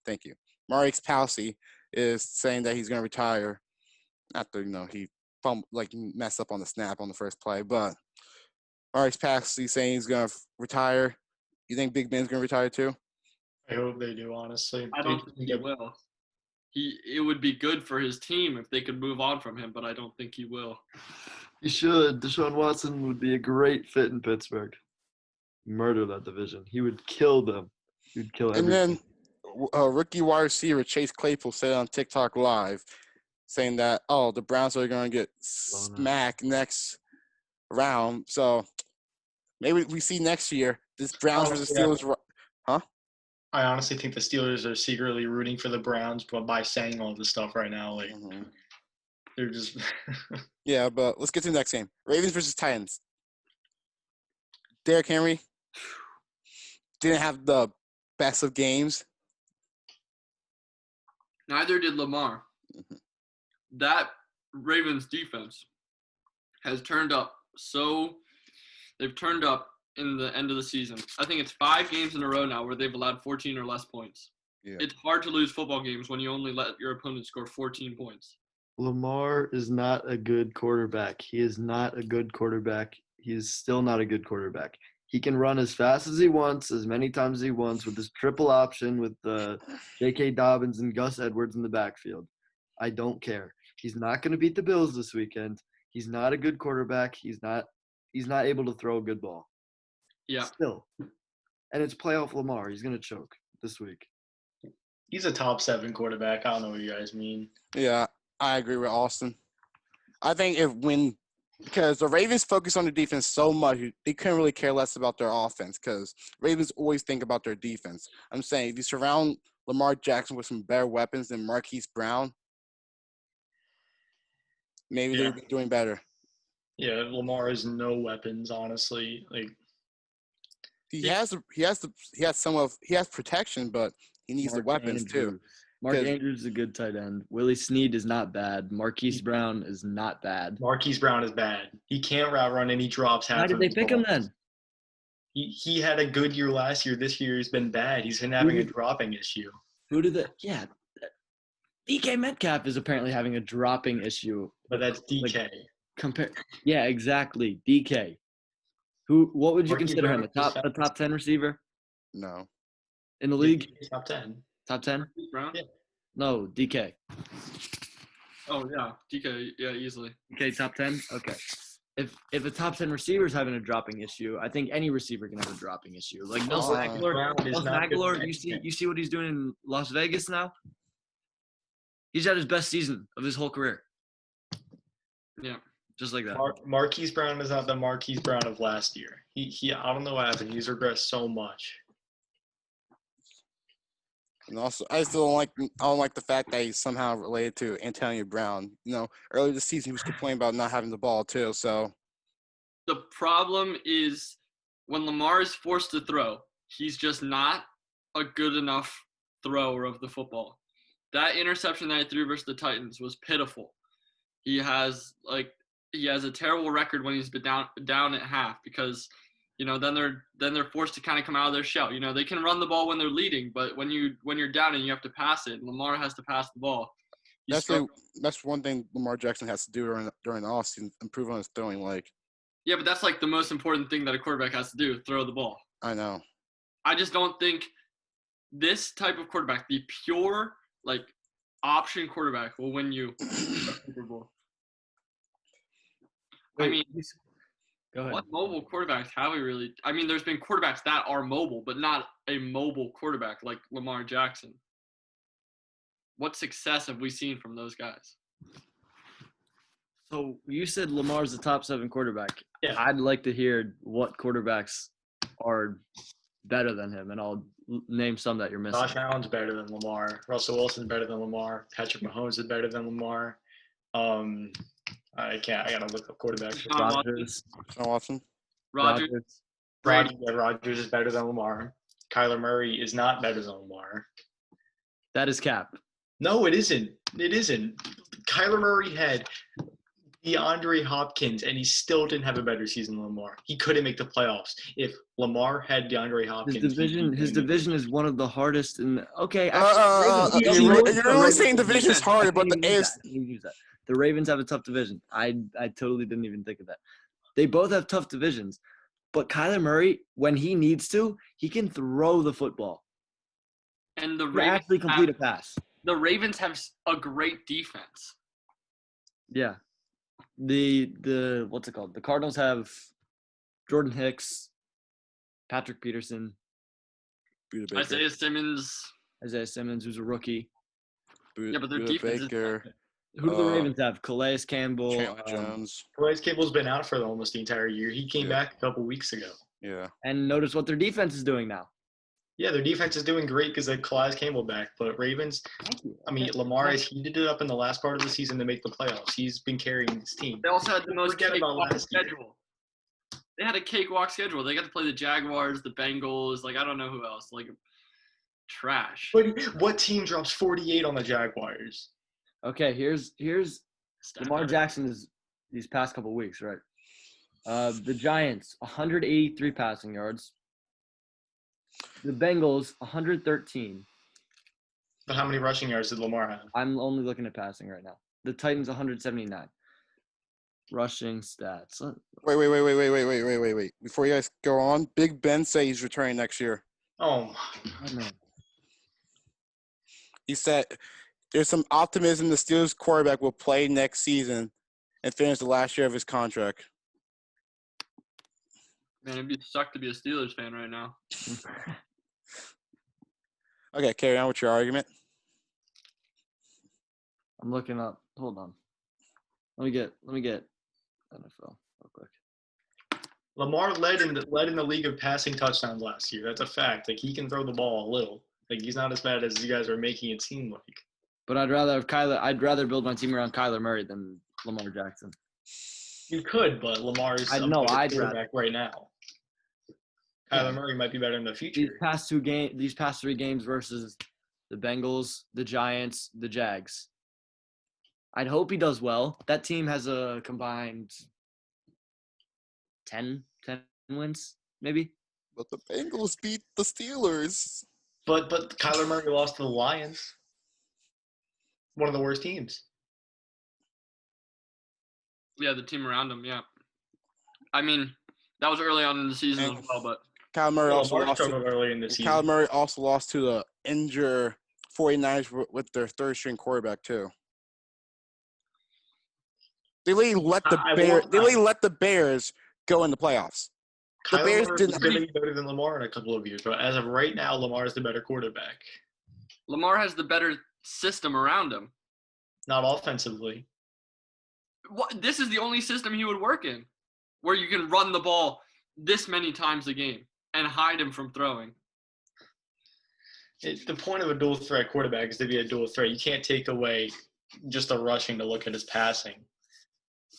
Thank you. Maurice Pouncey is saying that he's going to retire after he messed up on the snap on the first play. But Maurice Pouncey saying he's going to retire. You think Big Ben's going to retire too? I hope they do. Honestly, I don't think he will. It would be good for his team if they could move on from him, but I don't think he will. He should. Deshaun Watson would be a great fit in Pittsburgh. Murder that division. He would kill them. He would kill everything. And then rookie wide receiver Chase Claypool said on TikTok Live saying that the Browns are going to get smacked next round. So maybe we see next year this Browns versus Steelers. Huh? I honestly think the Steelers are secretly rooting for the Browns, but by saying all this stuff right now, they're just. Yeah, but let's get to the next game: Ravens versus Titans. Derrick Henry didn't have the best of games. Neither did Lamar. That Ravens defense has turned up. They've turned up in the end of the season. I think it's 5 games in a row now where they've allowed 14 or less points. Yeah. It's hard to lose football games when you only let your opponent score 14 points. Lamar is not a good quarterback. He is not a good quarterback. He is still not a good quarterback. He can run as fast as he wants, as many times as he wants, with his triple option with J.K. Dobbins and Gus Edwards in the backfield. I don't care. He's not going to beat the Bills this weekend. He's not a good quarterback. He's not able to throw a good ball. Yeah. Still. And it's playoff Lamar. He's going to choke this week. He's a top 7 quarterback. I don't know what you guys mean. Yeah, I agree with Austin. I think because the Ravens focus on the defense so much, they couldn't really care less about their offense because Ravens always think about their defense. I'm saying if you surround Lamar Jackson with some better weapons than Marquise Brown, maybe they would be doing better. Yeah, Lamar has no weapons, honestly. He has protection, but he needs the weapons too. Mark Andrews is a good tight end. Willie Snead is not bad. Marquise Brown is not bad. Marquise Brown is bad. He can't route run and he drops half. Why did they pick him then? He had a good year last year. This year he's been bad. He's been having a dropping issue. DK Metcalf is apparently having a dropping issue. But that's DK. Yeah, exactly. DK. What would you consider him? A top 10 receiver? No. In the league? Top 10. Top 10? Brown? Yeah. No, DK. Oh yeah, DK. Yeah, easily. DK top 10. Okay. If a top 10 receiver is having a dropping issue, I think any receiver can have a dropping issue. Like Nelson Aguilar, you see what he's doing in Las Vegas now? He's at his best season of his whole career. Yeah. Just like that. Marquise Brown is not the Marquise Brown of last year. He I don't know what happened. He's regressed so much. And also, I don't like the fact that he's somehow related to Antonio Brown. Earlier this season he was complaining about not having the ball too. So the problem is when Lamar is forced to throw, he's just not a good enough thrower of the football. That interception that he threw versus the Titans was pitiful. He has a terrible record when he's been down at half because then they're forced to kind of come out of their shell. They can run the ball when they're leading, but when you're down and you have to pass it, Lamar has to pass the ball. That's one thing Lamar Jackson has to do during the offseason, improve on his throwing. Yeah, but that's the most important thing that a quarterback has to do: throw the ball. I know. I just don't think this type of quarterback, the pure option quarterback, will win you a Super Bowl. Wait, I mean, go ahead. What mobile quarterbacks have we really? I mean, there's been quarterbacks that are mobile, but not a mobile quarterback like Lamar Jackson. What success have we seen from those guys? So you said Lamar's the top 7 quarterback. Yeah. I'd like to hear what quarterbacks are better than him, and I'll name some that you're missing. Josh Allen's better than Lamar. Russell Wilson's better than Lamar. Patrick Mahomes is better than Lamar. I gotta look up quarterbacks. Rodgers. Rodgers is better than Lamar. Kyler Murray is not better than Lamar. That is cap. No, it isn't. It isn't. Kyler Murray had DeAndre Hopkins, and he still didn't have a better season than Lamar. He couldn't make the playoffs. If Lamar had DeAndre Hopkins, his division is one of the hardest. You're really saying division is harder, but the AFC. The Ravens have a tough division. I totally didn't even think of that. They both have tough divisions, but Kyler Murray, when he needs to, he can throw the football. And the Ravens actually complete a pass. The Ravens have a great defense. Yeah. The what's it called? The Cardinals have Jordan Hicks, Patrick Peterson, Isaiah Simmons, who's a rookie. Yeah, but their defense Baker. Who do the Ravens have? Calais Campbell. Chandler Jones. Calais Campbell's been out for almost the entire year. He came Yeah. back a couple weeks ago. Yeah. And notice what their defense is doing now. Yeah, their defense is doing great because they had Calais Campbell back. But Ravens, I mean, Lamar has heated it up in the last part of the season to make the playoffs. He's been carrying his team. They also had the most Forget about cakewalk last year. schedule. They had a cakewalk schedule. They got to play the Jaguars, the Bengals. Like, I don't know who else. Like, trash. But what team drops 48 on the Jaguars? Okay, here's Lamar Jackson is these past couple weeks, right? The Giants, 183 passing yards. The Bengals, 113. But how many rushing yards did Lamar have? I'm only looking at passing right now. The Titans, 179. Rushing stats. Wait. Before you guys go on, Big Ben say he's returning next year. Oh, Man. He said there's some optimism the Steelers quarterback will play next season and finish the last year of his contract. Man, it'd be sucked to be a Steelers fan right now. Okay, carry on with your argument. I'm looking up. Hold on. Let me get NFL real quick. Lamar led in the league of passing touchdowns last year. That's a fact. Like, he can throw the ball a little. Like, he's not as bad as you guys are making it seem like. But I'd rather build my team around Kyler Murray than Lamar Jackson. You could, but Lamar's I know, I'd quarterback right now. Kyler Murray might be better in the future. These past 3 games versus the Bengals, the Giants, the Jags. I'd hope he does well. That team has a combined 10 wins, maybe. But the Bengals beat the Steelers. But Kyler Murray lost to the Lions. One of the worst teams. Yeah, the team around him, yeah. I mean, that was early on in the season as well, but Kyler Murray also Lamar lost struggled early in the season. Kyler Murray also lost to the injured 49ers with their third-string quarterback too. They really let the Bears go in the playoffs. The Kyler Bears Murray didn't. is going to be better than Lamar in a couple of years, but as of right now, Lamar is the better quarterback. Lamar has the better system around him. Not offensively. This is the only system he would work in, where you can run the ball this many times a game and hide him from throwing. The point of a dual threat quarterback is to be a dual threat. You can't take away just the rushing to look at his passing.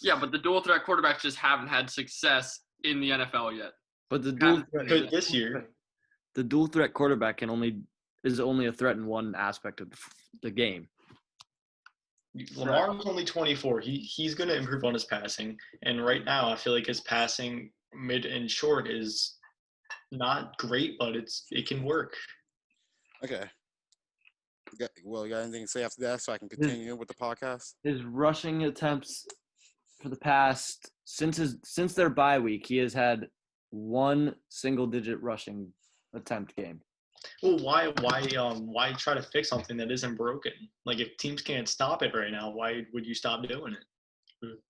Yeah, but the dual threat quarterbacks just haven't had success in the NFL yet. But the dual Good this year. The dual threat quarterback is only a threat in one aspect of the game. Lamar's only 24. He's going to improve on his passing. And right now, I feel like his passing mid and short is not great, but it can work. Okay. You got anything to say after that so I can continue with the podcast? His rushing attempts for the past since their bye week, he has had 1 single-digit rushing attempt game. Well, why try to fix something that isn't broken? Like, if teams can't stop it right now, why would you stop doing it?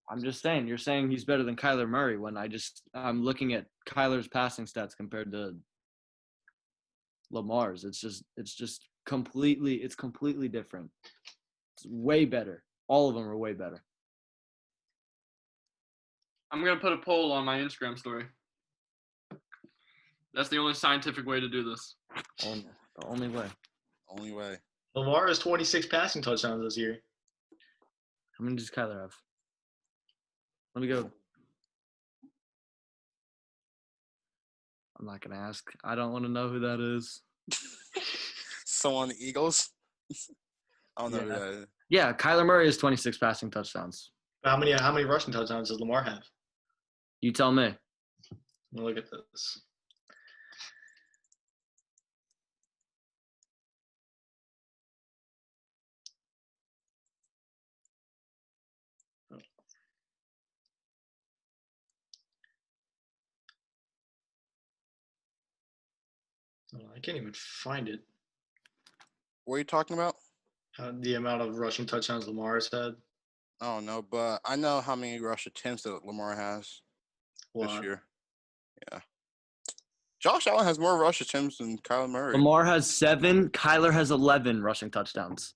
I'm just saying. You're saying he's better than Kyler Murray when I'm looking at Kyler's passing stats compared to Lamar's. It's just completely different. It's way better. All of them are way better. I'm going to put a poll on my Instagram story. That's the only scientific way to do this. The only way. Only way. Lamar has 26 passing touchdowns this year. How many does Kyler have? Let me go. I'm not going to ask. I don't want to know who that is. Someone on the Eagles? I don't know who that is. Yeah, Kyler Murray has 26 passing touchdowns. How many rushing touchdowns does Lamar have? You tell me. Let me look at this. I can't even find it. What are you talking about? The amount of rushing touchdowns Lamar has had. I don't know, but I know how many rush attempts that Lamar has this year. Yeah. Josh Allen has more rush attempts than Kyler Murray. Lamar has 7. Kyler has 11 rushing touchdowns.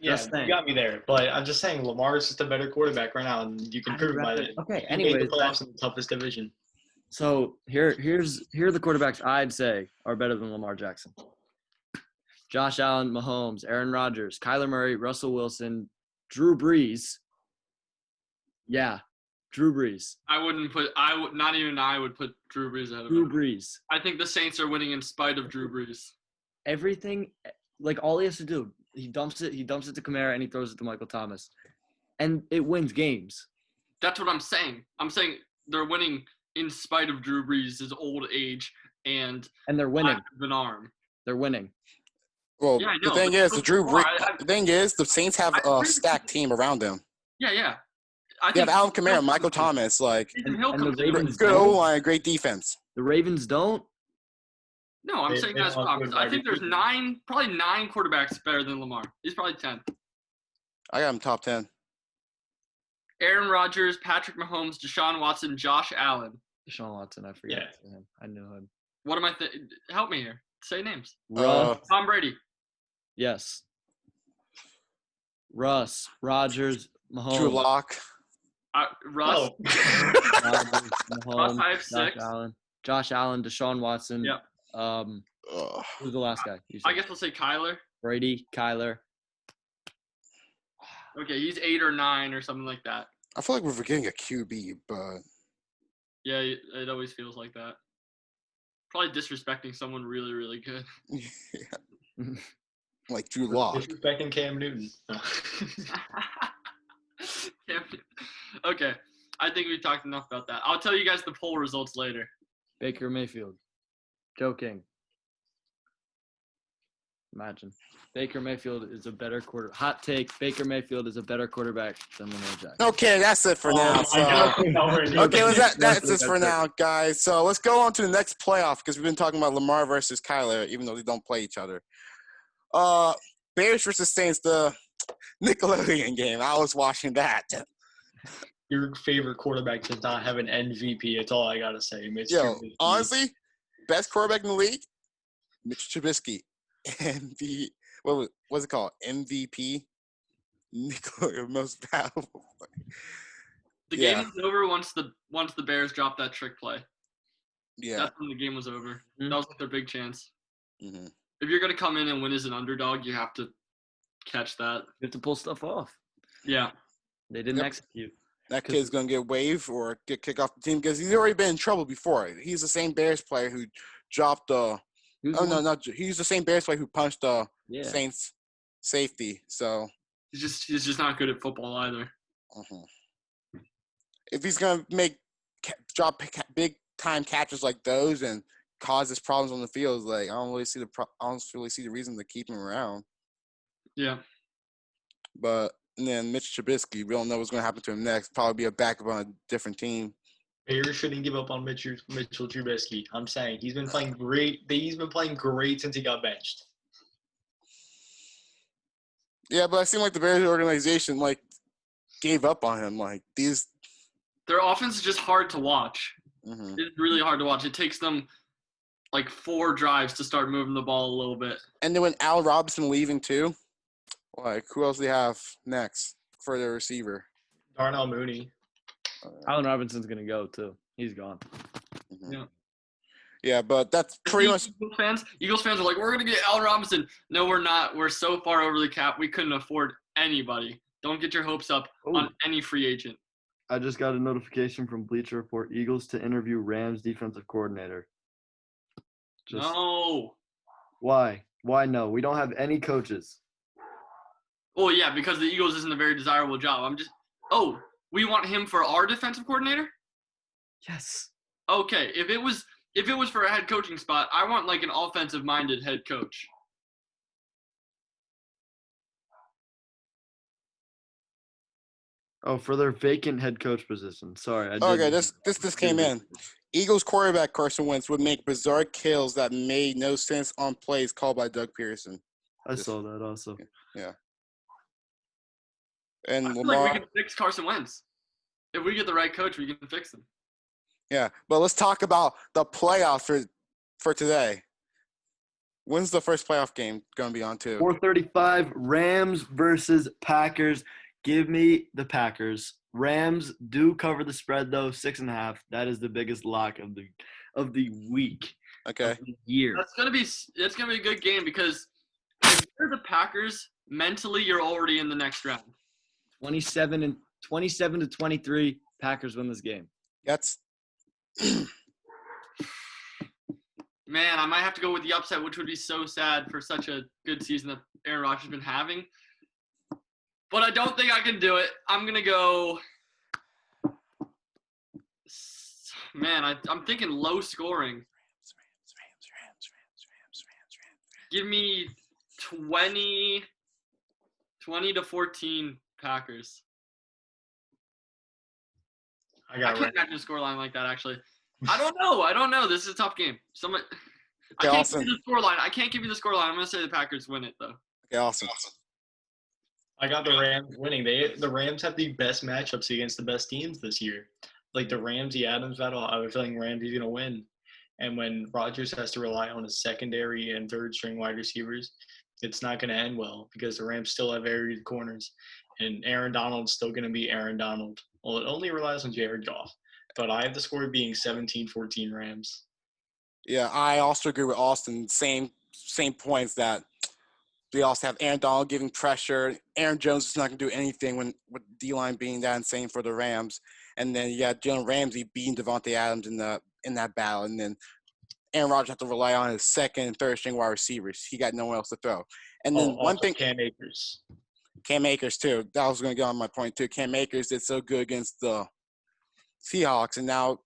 Yeah, Just you saying. got me there. But I'm just saying Lamar is just a better quarterback right now, and you can I'd prove by rather- it. okay, He made the anyways, playoffs in the toughest division. So here are the quarterbacks I'd say are better than Lamar Jackson. Josh Allen, Mahomes, Aaron Rodgers, Kyler Murray, Russell Wilson, Drew Brees. Yeah, Drew Brees. Not even I would put Drew Brees ahead of Drew him. Brees. I think the Saints are winning in spite of Drew Brees. Everything, like all he has to do, he dumps it to Kamara and he throws it to Michael Thomas. And it wins games. That's what I'm saying. I'm saying they're winning in spite of Drew Brees' old age and they're winning. lack of an arm. They're winning. Well, Yeah, I the know, thing but is, so the far, thing is, the Saints have I a agree with stacked you. team around them. Yeah. They have Alvin Kamara, Michael Thomas, like Taysom Hill and the comes in. Ravens good don't. O-line, great defense. The Ravens don't. No, I'm They- saying they that's don't what have good I wide think there's receivers. probably nine quarterbacks better than Lamar. He's probably 10. I got him top 10. Aaron Rodgers, Patrick Mahomes, Deshaun Watson, Josh Allen. Deshaun Watson, I forgot. Yeah. Him. I knew him. What am I help me here. Say names. Tom Brady. Yes. Russ, Rodgers, Mahomes. Drew Lock. Russ. Oh. Rodgers, Mahomes, I have Josh 6. Allen. Josh Allen, Deshaun Watson. Yep. Who's the last guy? You I said? guess we'll say Kyler. Brady, Kyler. Okay, he's 8 or 9 or something like that. I feel like we're forgetting a QB, but Yeah, it always feels like that. Probably disrespecting someone really, really good. like Drew Lock. Disrespecting Cam Newton. No. Okay, I think we talked enough about that. I'll tell you guys the poll results later. Baker Mayfield. Joking. Imagine. Baker Mayfield is a better hot take. Baker Mayfield is a better quarterback than Lamar Jackson. Okay, that's it for now. So. Okay, that's it for now, guys. So let's go on to the next playoff because we've been talking about Lamar versus Kyler, even though they don't play each other. Bears versus Saints, the Nickelodeon game. I was watching that. Your favorite quarterback does not have an MVP. That's all I gotta say. Yo, honestly, best quarterback in the league, Mitch Trubisky. What's it called? MVP? Nickelodeon most valuable. The game was over once the Bears dropped that trick play. Yeah. That's when the game was over. That was like their big chance. Mm-hmm. If you're gonna come in and win as an underdog, you have to catch that. You have to pull stuff off. Yeah. They didn't execute. That kid's going to get waived or get kicked off the team because he's already been in trouble before. He's the same Bears player who dropped he's the same Bears player who punched the Saints safety. So he's just not good at football either. If he's going to drop big time catches like those and cause us problems on the field, like I don't really see the reason to keep him around. Yeah. But and then Mitch Trubisky, we don't know what's going to happen to him next. Probably be a backup on a different team. Bears shouldn't give up on Mitchell Trubisky. I'm saying he's been playing great. He's been playing great since he got benched. Yeah, but I seem like the Bears organization gave up on him. Their offense is just hard to watch. Mm-hmm. It's really hard to watch. It takes them 4 drives to start moving the ball a little bit. And then when Al Robinson leaving too, who else do they have next for their receiver? Darnell Mooney. Allen Robinson's gonna go too. He's gone. Mm-hmm. Yeah. Yeah, but that's pretty much. Eagles fans are like, we're gonna get Allen Robinson. No, we're not. We're so far over the cap. We couldn't afford anybody. Don't get your hopes up on any free agent. I just got a notification from Bleacher Report. Eagles to interview Rams defensive coordinator. No. Why? Why no? We don't have any coaches. Oh, yeah, because the Eagles isn't a very desirable job. We want him for our defensive coordinator? Yes. Okay, if it was for a head coaching spot, I want an offensive-minded head coach. Oh, for their vacant head coach position. Sorry. This came in. Eagles quarterback Carson Wentz would make bizarre kills that made no sense on plays called by Doug Peterson. I saw that also. Yeah. And I feel Lamar. we can fix Carson Wentz. If we get the right coach, we can fix him. Yeah, but let's talk about the playoffs for today. When's the first playoff game going to be on, too? 4:35, Rams versus Packers. Give me the Packers. Rams do cover the spread, though, 6.5. That is the biggest lock of the week. Okay. Of the year. It's gonna be a good game because if you're the Packers, mentally you're already in the next round. 27 to 23, Packers win this game. That's Man, I might have to go with the upset, which would be so sad for such a good season that Aaron Rodgers has been having. But I don't think I can do it. I'm gonna go. Man, I'm thinking low scoring. Give me 20 to 14 Packers. I can't imagine a scoreline like that, actually. I don't know. This is a tough game. I can't give you the scoreline. I'm going to say the Packers win it, though. okay, awesome. I got the Rams winning. The Rams have the best matchups against the best teams this year. Like the Ramsey-Adams battle, I have a feeling Ramsey's going to win. And when Rodgers has to rely on his secondary and third-string wide receivers, it's not going to end well because the Rams still have very good corners. And Aaron Donald's still going to be Aaron Donald. Well, it only relies on Jared Goff. But I have the score being 17-14 Rams. Yeah, I also agree with Austin. Same points that we also have Aaron Donald giving pressure. Aaron Jones is not going to do anything with D-line being that insane for the Rams. And then you got Jalen Ramsey beating Devonta Adams in that battle. And then Aaron Rodgers has to rely on his second and third string wide receivers. He got no one else to throw. And then one thing – Cam Akers. Cam Akers, too. That was going to get on my point, too. Cam Akers did so good against the Seahawks. And now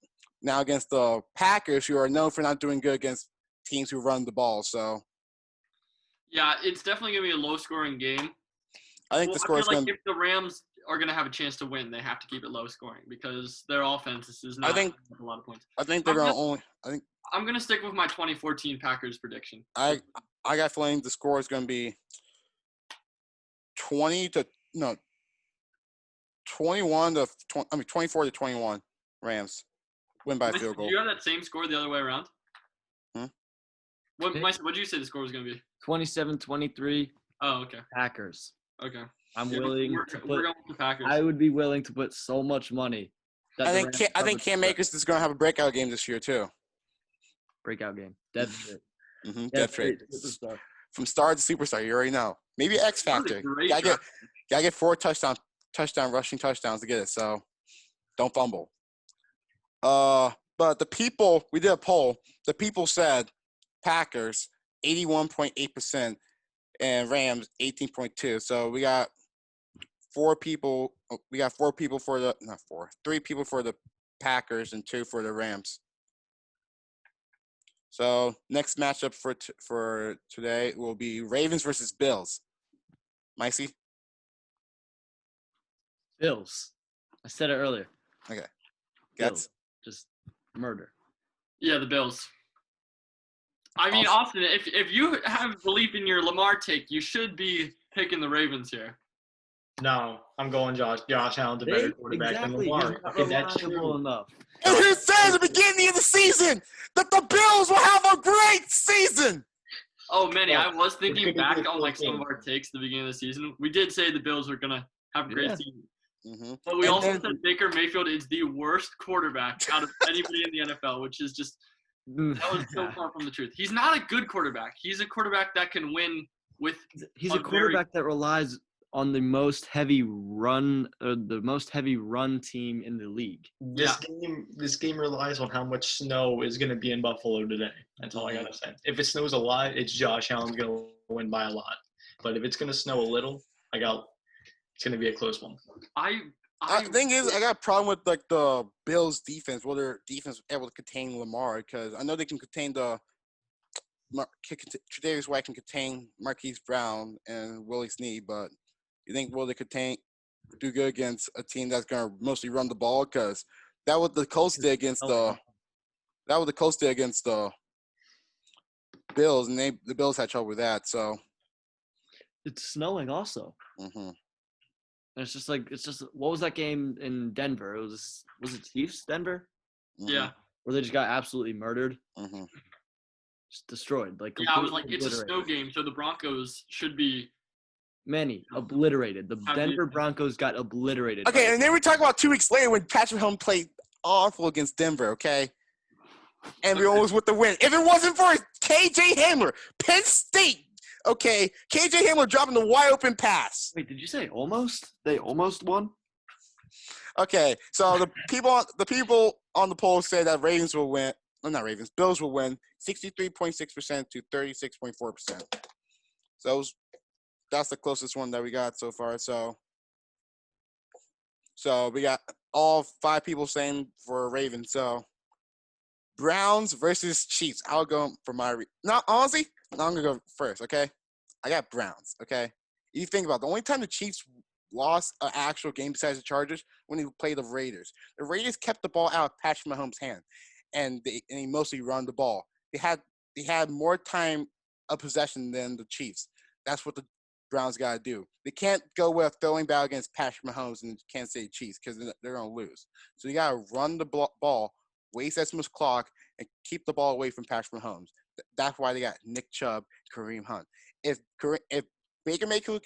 against the Packers, who are known for not doing good against teams who run the ball. So – yeah, it's definitely going to be a low-scoring game. I think the score is going to – if the Rams – are going to have a chance to win, they have to keep it low scoring because their offense is not a lot of points. I think they're going to only – I'm going to stick with my 2014 Packers prediction. I got a feeling the score is going to be 24 to 21 Rams win by a field goal. Did you have that same score the other way around? What did you say the score was going to be? 27-23. Oh, okay. Packers. Okay. We're going with the Packers. I would be willing to put so much money. I think Cam Akers is going to have a breakout game this year too. Breakout game. Dead straight. Dead straight. From star to superstar, you already know. Maybe X factor. Gotta get 4 touchdown rushing touchdowns to get it. So don't fumble. But the people, we did a poll. The people said Packers 81.8% and Rams 18.2%. So we got 3 people for the Packers and 2 for the Rams. So next matchup for today will be Ravens versus Bills. Micey? Bills. I said it earlier. Okay. Bills. Just murder. Yeah, the Bills. I mean, Austin, if you have belief in your Lamar take, you should be picking the Ravens here. No, I'm going Josh. Josh Allen's a better quarterback than Lamar. Okay, that's true enough. And who said at the beginning of the season that the Bills will have a great season? Oh, Manny, I was thinking back on some of our takes at the beginning of the season. We did say the Bills were going to have a great season. Mm-hmm. But we also said Baker Mayfield is the worst quarterback out of anybody in the NFL, which is just – that was so far from the truth. He's not a good quarterback. He's a quarterback that can win with – He's a quarterback that relies – on the most heavy run team in the league. This game relies on how much snow is going to be in Buffalo today. That's all I got to say. If it snows a lot, it's Josh Allen's going to win by a lot. But if it's going to snow a little, it's going to be a close one. The thing is, I got a problem with the Bills' defense. Will their defense able to contain Lamar? Because I know they can contain Tre'Davious White can contain Marquise Brown and Willie Snead, but you think will they do good against a team that's going to mostly run the ball? Because that what the Colts did against the Bills, and the Bills had trouble with that. So it's snowing also. Mm-hmm. And it's just what was that game in Denver? Was it Chiefs Denver? Mm-hmm. Yeah, where they just got absolutely murdered. Mm-hmm. just destroyed. Like Yeah, I was like, completely it's a snow obliterated. game, so the Broncos should be. Manny, obliterated. The Denver Broncos got obliterated. Okay, and then we talk about 2 weeks later when Patrick Mahomes played awful against Denver, okay? And we almost with the win. If it wasn't for KJ Hamler, Penn State, okay, KJ Hamler dropping the wide open pass. Wait, did you say almost? They almost won? Okay, so the people on the poll say that Ravens will win. No, not Ravens. Bills will win 63.6% to 36.4%. So that's the closest one that we got so far. So we got all 5 people saying for Ravens. So Browns versus Chiefs. I'll go for my no, honestly, I'm gonna go first, okay? I got Browns, okay? You think about it, the only time the Chiefs lost an actual game besides the Chargers when they played the Raiders. The Raiders kept the ball out of Patrick Mahomes' hand, and he mostly run the ball. They had more time of possession than the Chiefs. That's what the Browns got to do. They can't go with throwing battle against Patrick Mahomes and Kansas City Chiefs because they're going to lose. So you got to run the ball, waste as much clock, and keep the ball away from Patrick Mahomes. That's why they got Nick Chubb, Kareem Hunt. If Baker Mayfield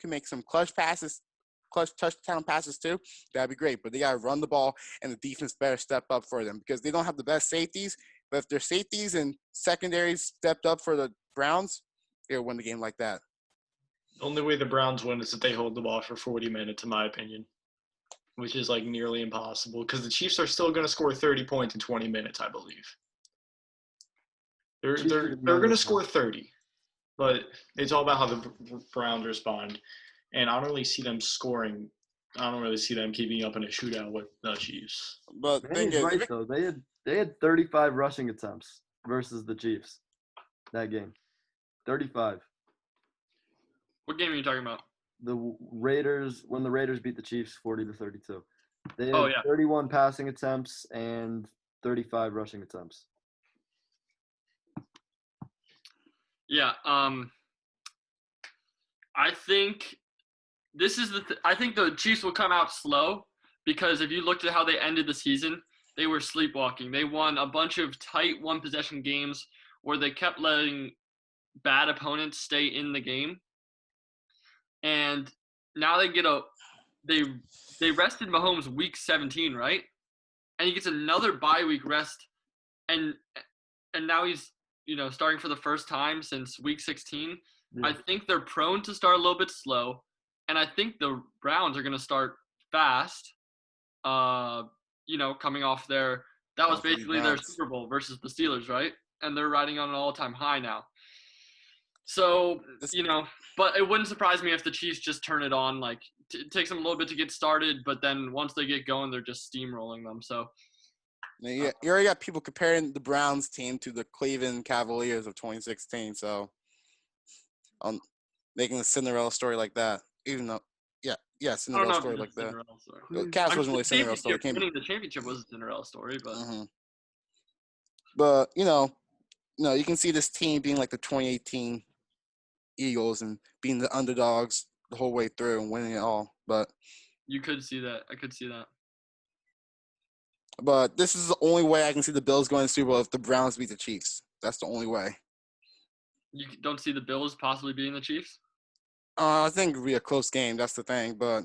can make some clutch touchdown passes too, that'd be great. But they got to run the ball, and the defense better step up for them because they don't have the best safeties. But if their safeties and secondaries stepped up for the Browns, they'll win the game like that. The only way the Browns win is if they hold the ball for 40 minutes, in my opinion, which is like nearly impossible because the Chiefs are still going to score 30 points in 20 minutes, I believe. They're going to score 30, but it's all about how the Browns respond. And I don't really see them scoring. I don't really see them keeping up in a shootout with the Chiefs. But the thing is, right though, they had 35 rushing attempts versus the Chiefs that game. 35. What game are you talking about? The Raiders, when the Raiders beat the Chiefs 40-32. They had Oh, yeah. 31 passing attempts and 35 rushing attempts. Yeah, I think this is I think the Chiefs will come out slow because if you looked at how they ended the season, they were sleepwalking. They won a bunch of tight one-possession games where they kept letting bad opponents stay in the game. And now they they rested Mahomes week 17, right? And he gets another bye week rest, and now he's starting for the first time since week 16. Yeah. I think they're prone to start a little bit slow, and I think the Browns are going to start fast. Coming off that was basically their Super Bowl versus the Steelers, right? And they're riding on an all-time high now. So, but it wouldn't surprise me if the Chiefs just turn it on. Like, it takes them a little bit to get started, but then once they get going, they're just steamrolling them. So, you already got people comparing the Browns team to the Cleveland Cavaliers of 2016. So, making a Cinderella story like that, even though, Cinderella story like that. The Cavs wasn't really a Cinderella story. Winning the championship was a Cinderella story, but. Mm-hmm. But you can see this team being like the 2018 Eagles and being the underdogs the whole way through and winning it all. But you could see that. I could see that. But this is the only way I can see the Bills going to the Super Bowl if the Browns beat the Chiefs. That's the only way. You don't see the Bills possibly beating the Chiefs? I think it would be a close game. That's the thing. But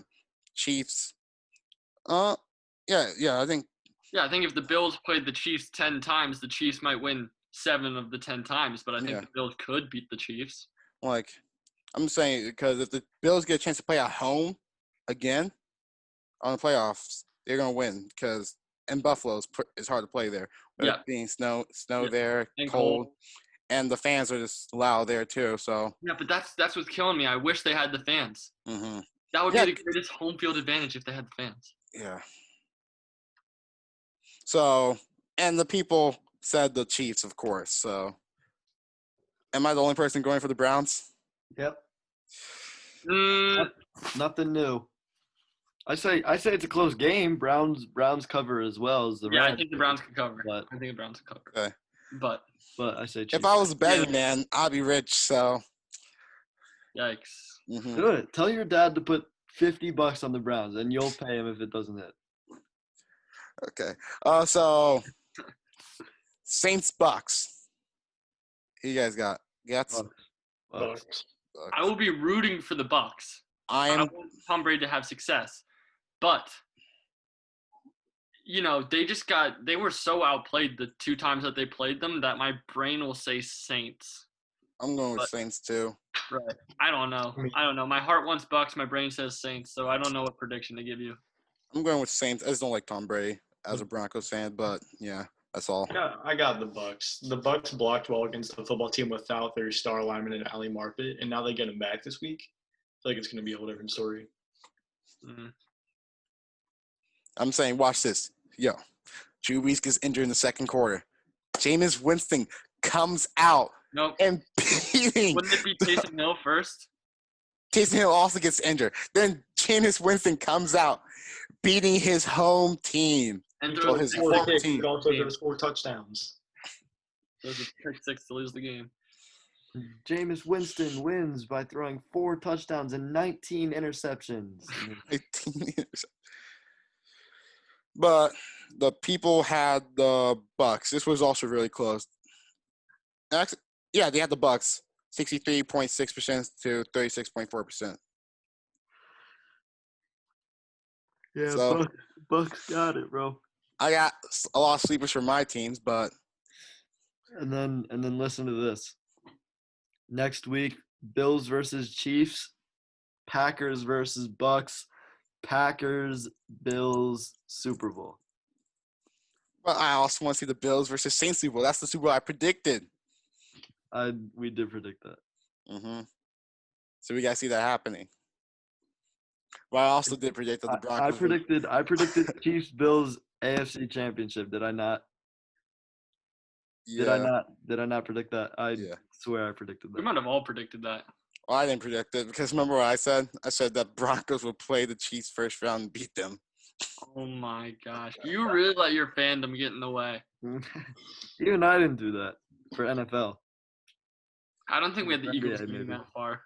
Chiefs, I think. Yeah, I think if the Bills played the Chiefs 10 times, the Chiefs might win 7 of the 10 times. But I think the Bills could beat the Chiefs. Like, I'm saying because if the Bills get a chance to play at home again on the playoffs, they're going to win because in Buffalo it's hard to play there. With being snow there, and cold. And the fans are just loud there too. So yeah, but that's what's killing me. I wish they had the fans. Mm-hmm. That would be the greatest home field advantage if they had the fans. Yeah. So, and the people said the Chiefs, of course. So, am I the only person going for the Browns? Yep. Nothing new. I say it's a close game. Browns cover as well as the Rams. Yeah, I think the Browns can cover. I think the Browns can cover. Okay. But I say Chiefs. If I was a betting man, I'd be rich. So. Yikes. Mm-hmm. Do it. Tell your dad to put $50 on the Browns, and you'll pay him if it doesn't hit. Okay. So Saints Bucks. Who you guys got? Gats? Bucks. Bucks. I will be rooting for the Bucks. I I am. want Tom Brady to have success. But, they were so outplayed the 2 times that they played them that my brain will say Saints. I'm going with But- Saints too. Right. I don't know. My heart wants Bucks. My brain says Saints. So I don't know what prediction to give you. I'm going with Saints. I just don't like Tom Brady as a Broncos fan, but yeah, that's all. I got the Bucks. The Bucks blocked well against the football team without their star lineman and Ali Marpet, and now they get him back this week. I feel like it's going to be a whole different story. Mm. I'm saying, watch this. Yo, Drew Brees gets injured in the second quarter. Jameis Winston comes out Nope. and beating. Wouldn't it be Taysom Hill first? Taysom Hill also gets injured. Then Jameis Winston comes out beating his home team. And Well, throws his a former pick Four team. kicks, also throws 4 touchdowns. Throws a pick 6 to lose the game. Jameis Winston wins by throwing 4 touchdowns and 19 interceptions. 18 years. But the people had the Bucks. This was also really close. Actually, yeah, they had the Bucks, 63.6% to 36.4%. Yeah, So- Bucks got it, bro. I got a lot of sleepers for my teams, but And then listen to this. Next week, Bills versus Chiefs, Packers versus Bucks, Packers, Bills, Super Bowl. I also want to see the Bills versus Saints Super Bowl. That's the Super Bowl I predicted. We did predict that. Mm-hmm. So we got to see that happening. But I also did predict that the Broncos. I predicted Chiefs Bills AFC Championship. Did I not? Yeah. Did I not predict that? I Yeah. swear I predicted We that. might have all predicted that. Well, I didn't predict it because remember what I said? I said that Broncos would play the Chiefs first round and beat them. Oh my gosh. You really let your fandom get in the way. Even I didn't do that for NFL. I don't think we had the NBA Eagles getting maybe. that far.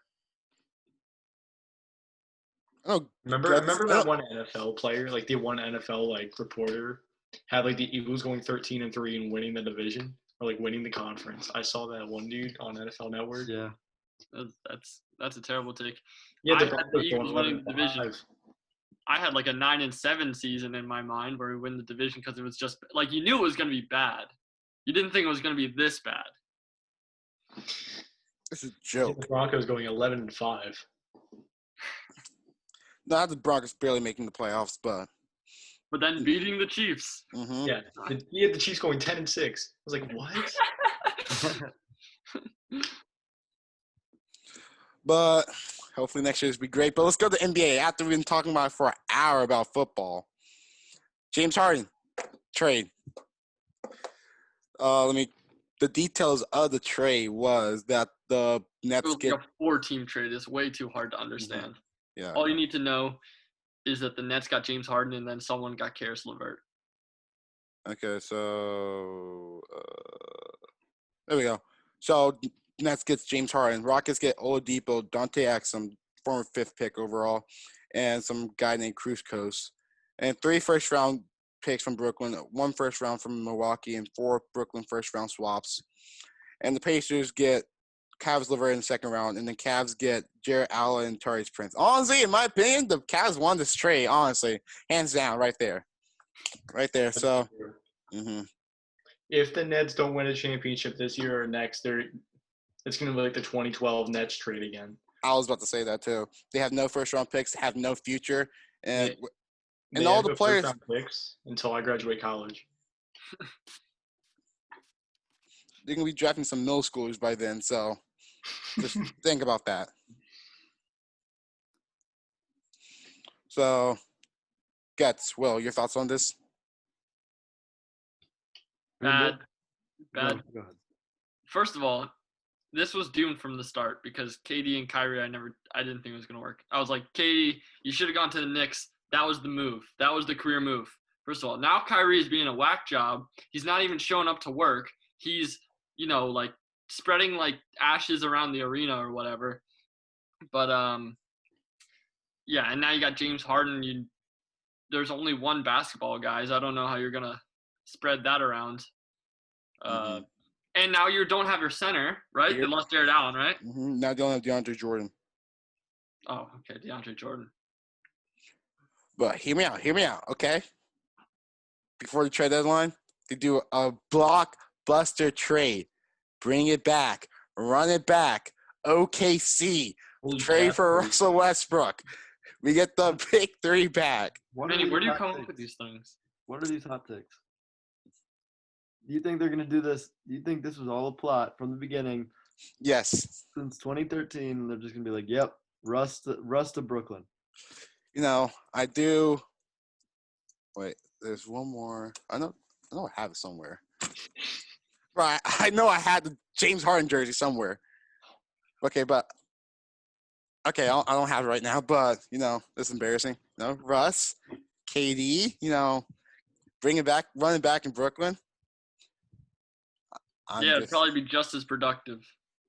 Oh, Remember that one NFL player, like the one NFL reporter, had the Eagles going 13-3 and winning the division or winning the conference. I saw that one dude on NFL Network. Yeah. That's a terrible take. Yeah, I the had the Broncos Eagles going winning the division. 11-5. I had a 9-7 season in my mind where we win the division because it was just you knew it was going to be bad. You didn't think it was going to be this bad. this is a joke. The Broncos going 11-5. Not the Broncos barely making the playoffs, but But then beating the Chiefs. mm-hmm. Yeah, he had the Chiefs going 10-6. I was like, what? But hopefully next year's be great. But let's go to the NBA. After we've been talking about it for an hour about football, James Harden trade. The details of the trade was that the It Nets was get a 4-team trade. It's way too hard to understand. yeah. All you need to know is that the Nets got James Harden and then someone got Karis LeVert. Okay, so there we go. So Nets gets James Harden. Rockets get Oladipo, Dante Exum, former 5th pick overall, and some guy named Cruz Coast, and 3 first-round picks from Brooklyn, 1 first round from Milwaukee, and 4 Brooklyn first-round swaps. And the Pacers get Cavs LeVert in the 2nd round, and the Cavs get Jarrett Allen and Taurean Prince. Honestly, in my opinion, the Cavs won this trade, honestly. Hands down, right there. Right there. So, If the Nets don't win a championship this year or next, it's going to be the 2012 Nets trade again. I was about to say that too. They have no first-round picks, have no future, and They all have the no players first-round picks until I graduate college. they're gonna be drafting some middle schoolers by then. So, just think about that. So, Guts, Will, your thoughts on this? Bad. Go Bad. ahead. First of all, this was doomed from the start because KD and Kyrie, I didn't think it was going to work. I was like, KD, you should have gone to the Knicks. That was the move. That was the career move. First of all, now Kyrie is being a whack job. He's not even showing up to work. He's, spreading ashes around the arena or whatever. But, yeah, and now you got James Harden. There's only one basketball, guys. I don't know how you're going to spread that around. And now you don't have your center, right? Yep. They lost Jared Allen, right? Now they only have DeAndre Jordan. Oh, okay, DeAndre Jordan. But hear me out, okay? Before the trade deadline, they do a blockbuster trade. Bring it back. Run it back. OKC. Holy Trade for cow. Russell Westbrook. We get the big three back. Manny, where do you come up with these things? What are these hot takes? Do you think they're going to do this? Do you think this was all a plot from the beginning? Yes. Since 2013, they're just going to be like, yep, Russ to Brooklyn. I do. Wait, there's one more. I know I have it somewhere. Right, I know I had the James Harden jersey somewhere. Okay, I don't have it right now, but, it's embarrassing. Russ, KD, bring it back, run it back in Brooklyn. It'd probably be just as productive.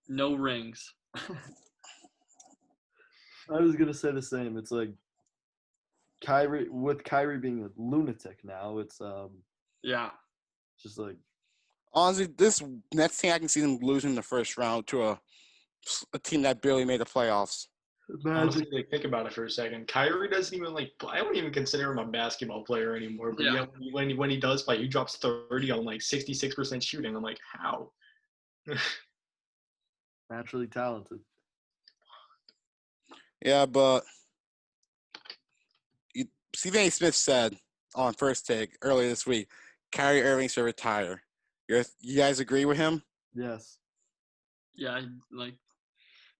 No rings. I was going to say the same. It's like Kyrie being a lunatic now, it's just like. Honestly, this next team I can see them losing the first round to a team that barely made the playoffs. Honestly, think about it for a second. Kyrie doesn't even I don't even consider him a basketball player anymore. But yeah, when he does play, he drops 30 on 66% shooting. I'm like, how? Naturally talented. Yeah, but Stephen A. Smith said on First Take earlier this week, Kyrie Irving should retire. You guys agree with him? Yes. Yeah,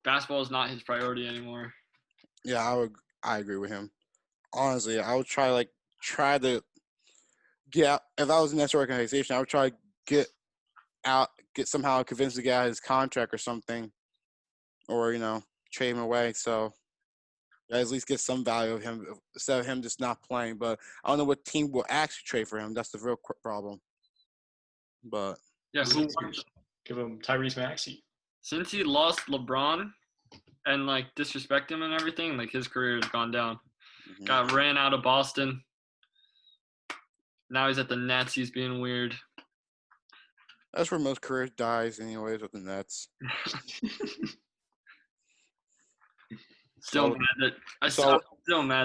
basketball is not his priority anymore. Yeah, I agree with him. Honestly, I would try to get out. If I was in this organization, I would try to get somehow convince the guy his contract or something, or trade him away. So I at least get some value of him instead of him just not playing. But I don't know what team will actually trade for him. That's the real problem. But yeah, give him Tyrese Maxey. Since he lost LeBron and disrespect him and everything, his career has gone down. Mm-hmm. Got ran out of Boston. Now he's at the Nets. He's being weird. That's where most careers dies, anyways, with the Nets. Still mad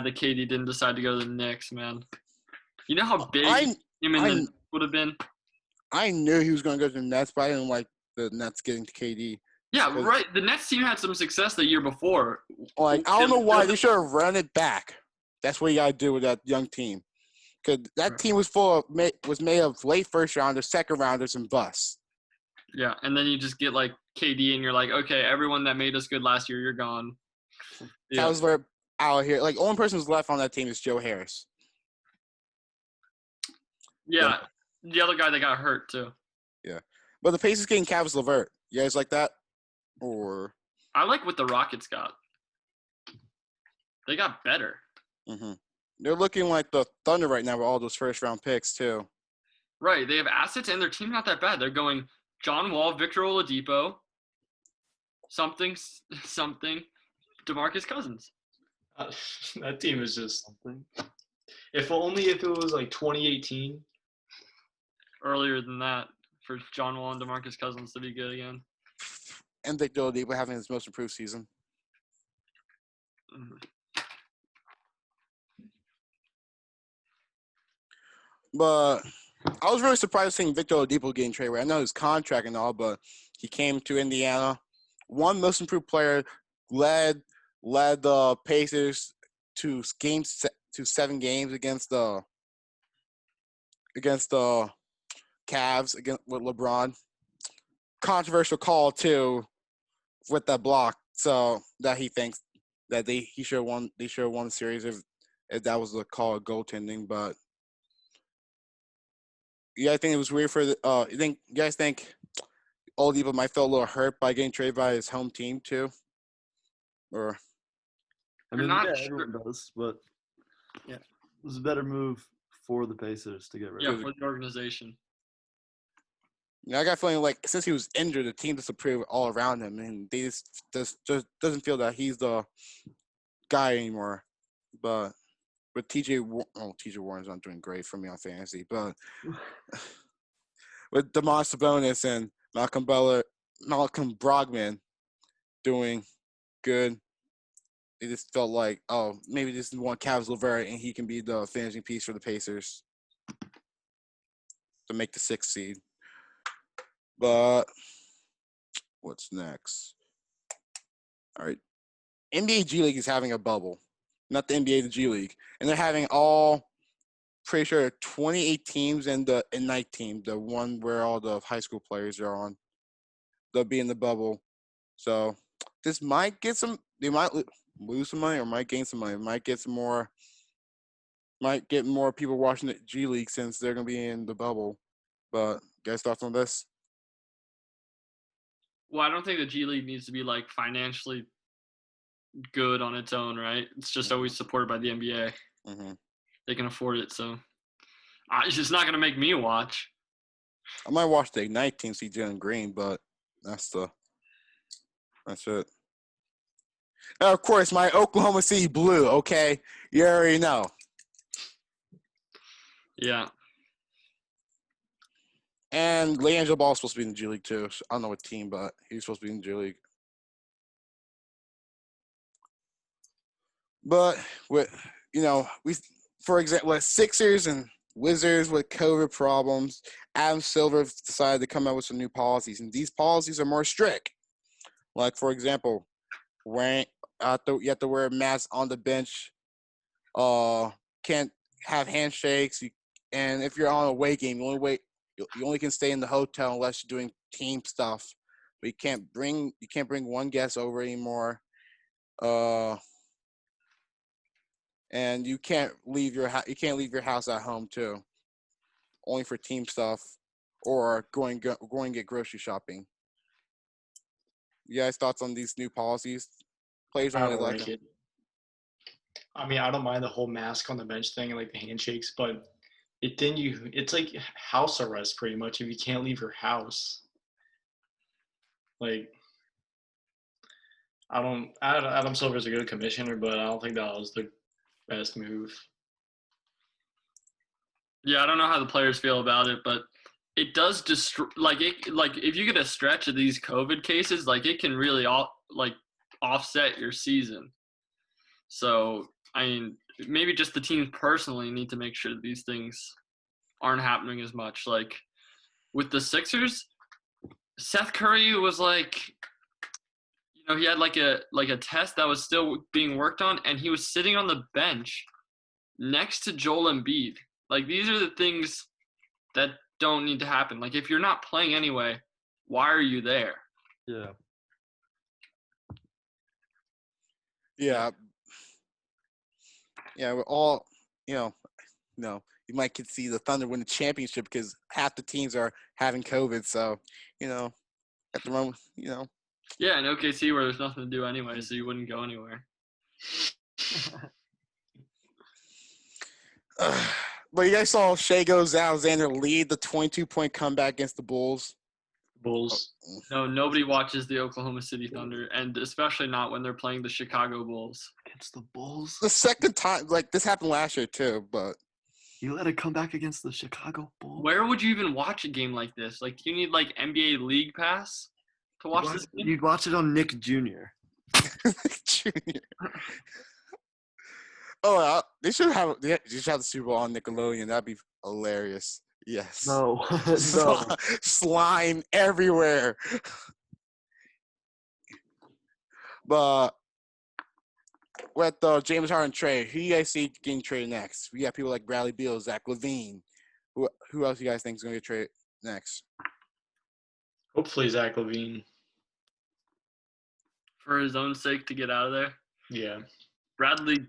that KD didn't decide to go to the Knicks, man. You know how big him and the Nets would have been? I knew he was going to go to the Nets, but I didn't like the Nets getting to KD. Yeah, right. The Nets team had some success the year before. I don't know why. They should have run it back. That's what you got to do with that young team. Because that team was made of late first-rounders, second-rounders, and busts. Yeah, and then you just get, KD, and you're like, okay, everyone that made us good last year, you're gone. Yeah. That was where out here. Only person who's left on that team is Joe Harris. Yeah, the other guy that got hurt, too. Yeah. But the Pacers getting Cavis LeVert. You guys like that? Or I like what the Rockets got. They got better. Mm-hmm. They're looking like the Thunder right now with all those first-round picks, too. Right. They have assets, and their team's not that bad. They're going John Wall, Victor Oladipo, something, DeMarcus Cousins. That team is just something. If it was 2018. Earlier than that, for John Wall and DeMarcus Cousins to be good again. And Victor Oladipo having his most improved season. Mm-hmm. But I was really surprised seeing Victor Oladipo getting traded away. I know his contract and all, but he came to Indiana. One most improved player, led the Pacers to 7 games against the Cavs with LeBron. Controversial call too with that block, so that he thinks that he should have won. They should have won the series if that was the call of goaltending. But I think it was weird for the. You guys think Oladipo might feel a little hurt by getting traded by his home team too, or? I mean, everyone does, but yeah, it was a better move for the Pacers to get rid of. Yeah, for the organization. Yeah, I got a feeling since he was injured, the team just improved all around him, and they just doesn't feel that he's the guy anymore. But with TJ Warren's not doing great for me on fantasy, but with DeMar Sabonis and Malcolm Brogdon doing good. It just felt like, oh, maybe this is one Cavs LeVert and he can be the finishing piece for the Pacers to make the 6th seed. But what's next? All right. NBA G League is having a bubble. Not the NBA, the G League. And they're having pretty sure 28 teams and the night team, the one where all the high school players are on. They'll be in the bubble. So this might get they might lose some money or might gain some money. Might get more people watching the G League since they're going to be in the bubble. But guys, thoughts on this? Well, I don't think the G League needs to be like financially good on its own, right? It's just always supported by the NBA. Mm-hmm. They can afford it, so it's just not going to make me watch. I might watch the Ignite team, see Jalen Green, but that's it. Now, of course, my Oklahoma City Blue, okay? You already know. Yeah. And LeAngelo Ball's supposed to be in the G League, too. I don't know what team, but he's supposed to be in the G League. But, for example, Sixers and Wizards with COVID problems, Adam Silver decided to come out with some new policies, and these policies are more strict. Like, for example, you have to wear a mask on the bench. Can't have handshakes. And if you're on a away game, you only can stay in the hotel unless you're doing team stuff. But you can't bring one guest over anymore. And you can't leave your house at home too. Only for team stuff or going to get grocery shopping. You guys thoughts on these new policies? Players don't really like it. I mean, I don't mind the whole mask on the bench thing and like the handshakes, but it's like house arrest pretty much if you can't leave your house. Like, Adam Silver's a good commissioner, but I don't think that was the best move. Yeah, I don't know how the players feel about it, but it does destroy. Like if you get a stretch of these COVID cases, like it can really offset your season. So I mean, maybe just the teams personally need to make sure that these things aren't happening as much. Like with the Sixers, Seth Curry was like, he had like a test that was still being worked on, and he was sitting on the bench next to Joel Embiid. Like, these are the things that don't need to happen. Like, if you're not playing anyway, why are you there? Yeah. Yeah. Yeah, we're all, you might could see the Thunder win the championship because half the teams are having COVID. So, at the moment, Yeah, in OKC where there's nothing to do anyway, so you wouldn't go anywhere. But you guys saw Shai Alexander lead the 22-point comeback against the Bulls. No, nobody watches the Oklahoma City Thunder, and especially not when they're playing the Chicago Bulls. Against the Bulls? The second time, this happened last year too, but you let it come back against the Chicago Bulls? Where would you even watch a game like this? Like, you need NBA League Pass to watch this game? You'd watch it on Nick Jr. Junior. Oh, they should have the Super Bowl on Nickelodeon. That'd be hilarious. Yes. No. Slime everywhere. But with the James Harden trade, who you guys see getting traded next? We got people like Bradley Beal, Zach LaVine. Who else you guys think is going to get traded next? Hopefully Zach LaVine. For his own sake to get out of there? Yeah. Bradley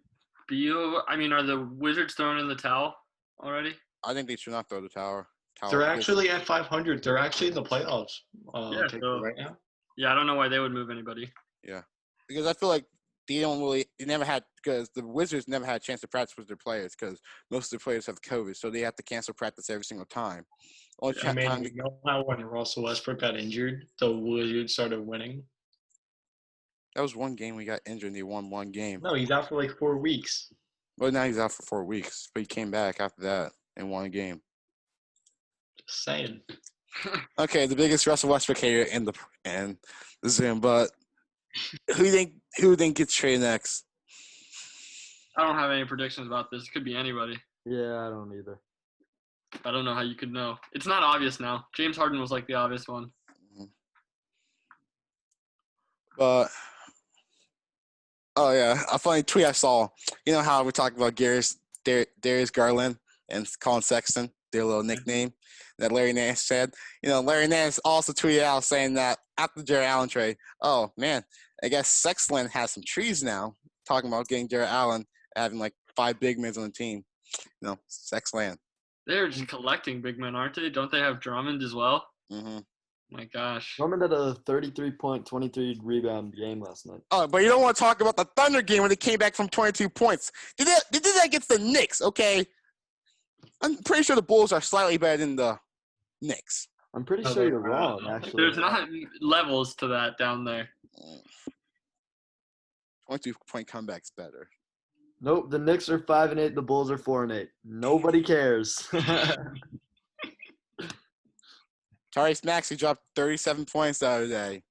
Beal, I mean, are the Wizards throwing in the towel already? I think they should not throw the tower. They're actually at 500. They're actually in the playoffs right now. Yeah, I don't know why they would move anybody. Yeah. Because I feel like because the Wizards never had a chance to practice with their players because most of the players have COVID, so they have to cancel practice every single time. You know how when Russell Westbrook got injured, the Wizards started winning? That was one game we got injured and they won one game. No, he's out for like 4 weeks. Well, now he's out for 4 weeks, but he came back after that and won a game. Just saying. Okay, the biggest Russell Westbrook hater in the Zoom, but who do you think gets traded next? I don't have any predictions about this. It could be anybody. Yeah, I don't either. I don't know how you could know. It's not obvious now. James Harden was like the obvious one. But oh yeah, a funny tweet I saw. You know how we're talking about Darius Garland and Colin Sexton, their little nickname that Larry Nance said. You know, Larry Nance also tweeted out saying that after the Jared Allen trade, oh man, I guess Sexton has some trees now. Talking about getting Jared Allen, having like 5 big men on the team. You know, Sexland. They're just collecting big men, aren't they? Don't they have Drummond as well? Mm-hmm. My gosh. Drummond had a 33-point, 23 rebound game last night. Oh, but you don't want to talk about the Thunder game when they came back from 22 points. They did that against the Knicks, okay? I'm pretty sure the Bulls are slightly better than the Knicks. I'm pretty sure you're wrong, actually. There's not levels to that down there. 22-point comeback's better. Nope, the Knicks are 5-8. The Bulls are 4-8. Nobody cares. Tyrese Maxey dropped 37 points the other day.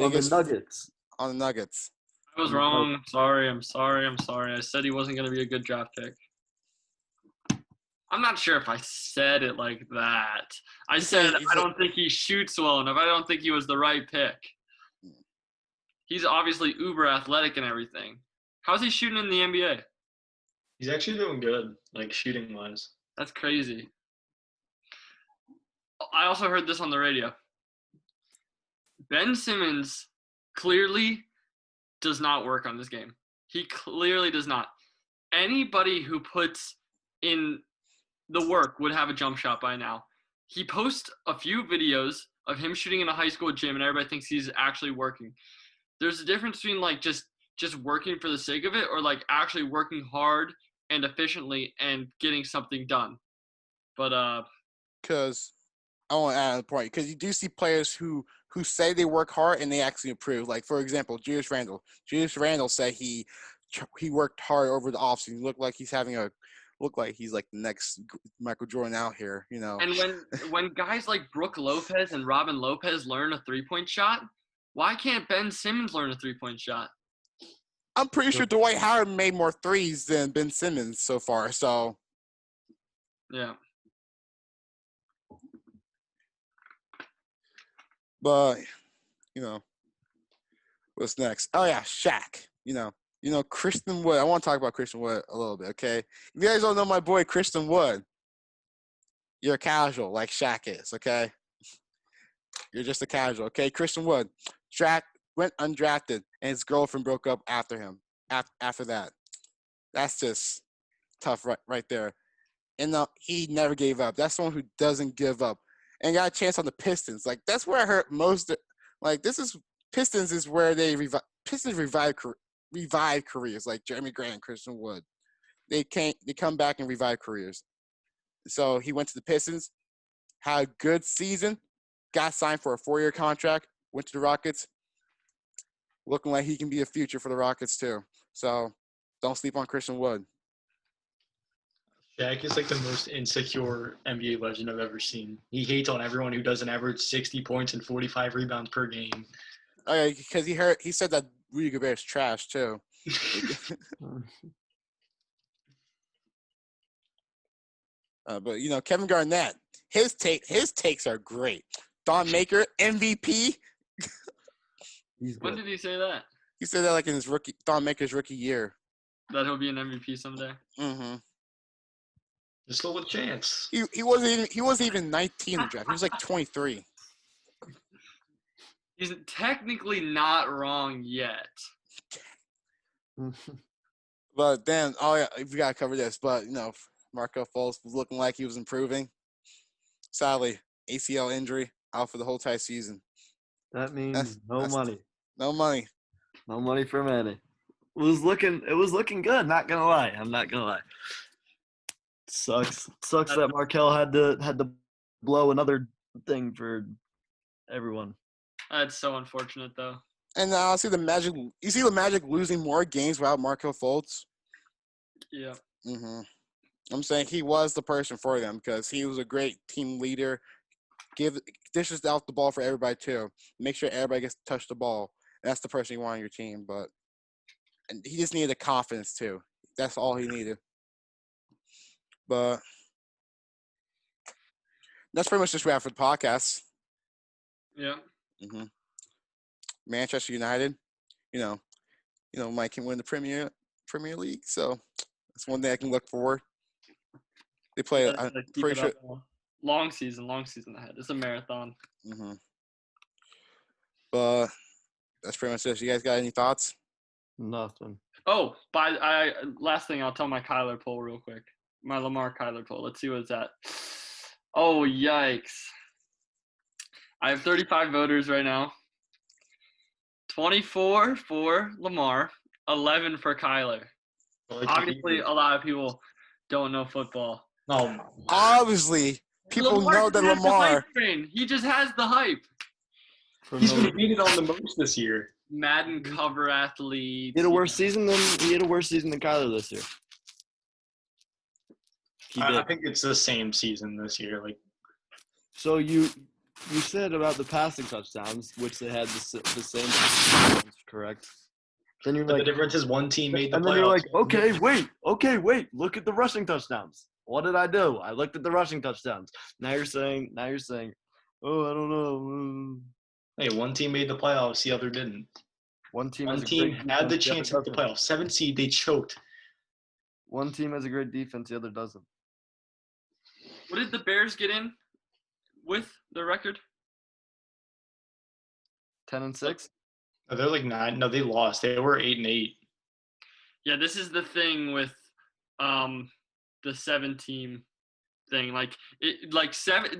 On the Nuggets. On the Nuggets. I was wrong. I'm sorry. I said he wasn't going to be a good draft pick. I'm not sure if I said it like that. I said I don't think he shoots well enough. I don't think he was the right pick. He's obviously uber athletic and everything. How's he shooting in the NBA? He's actually doing good, like shooting-wise. That's crazy. I also heard this on the radio. Ben Simmons clearly does not work on this game. He clearly does not. Anybody who puts in the work would have a jump shot by now. He posts a few videos of him shooting in a high school gym, and everybody thinks he's actually working. There's a difference between like just working for the sake of it, or like actually working hard and efficiently and getting something done. But because I want to add a point, because you do see players who say they work hard and they actually improve. Like for example, Julius Randle. Julius Randle said he worked hard over the offseason. Looked like he's like the next Michael Jordan out here, you know. And when guys like Brook Lopez and Robin Lopez learn a 3-point shot, why can't Ben Simmons learn a 3-point shot? I'm pretty sure Dwight Howard made more threes than Ben Simmons so far. So, yeah. But, you know, what's next? Oh yeah, Shaq. You know, Christian Wood. I want to talk about Christian Wood a little bit, okay? If you guys don't know my boy Christian Wood, you're a casual like Shaq is, okay? You're just a casual, okay? Christian Wood. Shaq went undrafted, and his girlfriend broke up after him. After that, that's just tough, right there. And he never gave up. That's someone who doesn't give up, and got a chance on the Pistons. Like that's where I heard most. Like Pistons is where they revive careers. Like Jeremy Grant and Christian Wood, they come back and revive careers. So he went to the Pistons, had a good season, got signed for a 4-year contract, went to the Rockets. Looking like he can be a future for the Rockets too. So don't sleep on Christian Wood. Shaq is like the most insecure NBA legend I've ever seen. He hates on everyone who doesn't average 60 points and 45 rebounds per game. Oh yeah, because he said that Rudy Gobert's trash too. But you know, Kevin Garnett, his takes are great. Don Maker, MVP. When did he say that? He said that like in his Don Maker's rookie year. That he'll be an MVP someday. Mm-hmm. Just still with chance. He wasn't even 19 in the draft. He was like 23. He's technically not wrong yet. But then, oh yeah, we gotta cover this. But you know, Markelle Fultz was looking like he was improving. Sadly, ACL injury, out for the whole entire season. That means no money. No money. No money for Manny. It was looking good. Not gonna lie. I'm not gonna lie. Sucks that Markelle had to blow another thing for everyone. That's so unfortunate, though. And I see the Magic. You see the Magic losing more games without Markelle Fultz. Yeah. Mm-hmm. I'm saying he was the person for them because he was a great team leader. dishes out the ball for everybody too. Make sure everybody gets to touch the ball. That's the person you want on your team. And he just needed the confidence too. That's all he needed. But that's pretty much just wrap for the podcast. Yeah. Mm-hmm. Manchester United, Mike can win the Premier League, so that's one thing I can look forward. They play. I'm pretty sure. Long season ahead. It's a marathon. Mm-hmm. But that's pretty much it. You guys got any thoughts? Nothing. Oh, last thing, I'll tell my Kyler poll real quick. My Lamar Kyler poll. Let's see what it's at. Oh, yikes. I have 35 voters right now. 24 for Lamar, 11 for Kyler. Obviously, a lot of people don't know football. No. Obviously, people know that Lamar. He just has the hype. He's been beaten on the most this year. Madden cover athlete. He had a worse season than Kyler this year. I think it's the same season this year. So you said about the passing touchdowns, which they had the same touchdowns, correct? Then you're the difference is one team made the playoffs. And then you're like, okay, wait, look at the rushing touchdowns. What did I do? I looked at the rushing touchdowns. Now you're saying, oh, I don't know. Hey, one team made the playoffs, the other didn't. One team had the chance to make the playoffs. 7 seed, they choked. One team has a great defense, the other doesn't. What did the Bears get in with their record? 10-6. Oh, they're 9. No, they lost. They were 8-8. Yeah, this is the thing with the 7-team thing.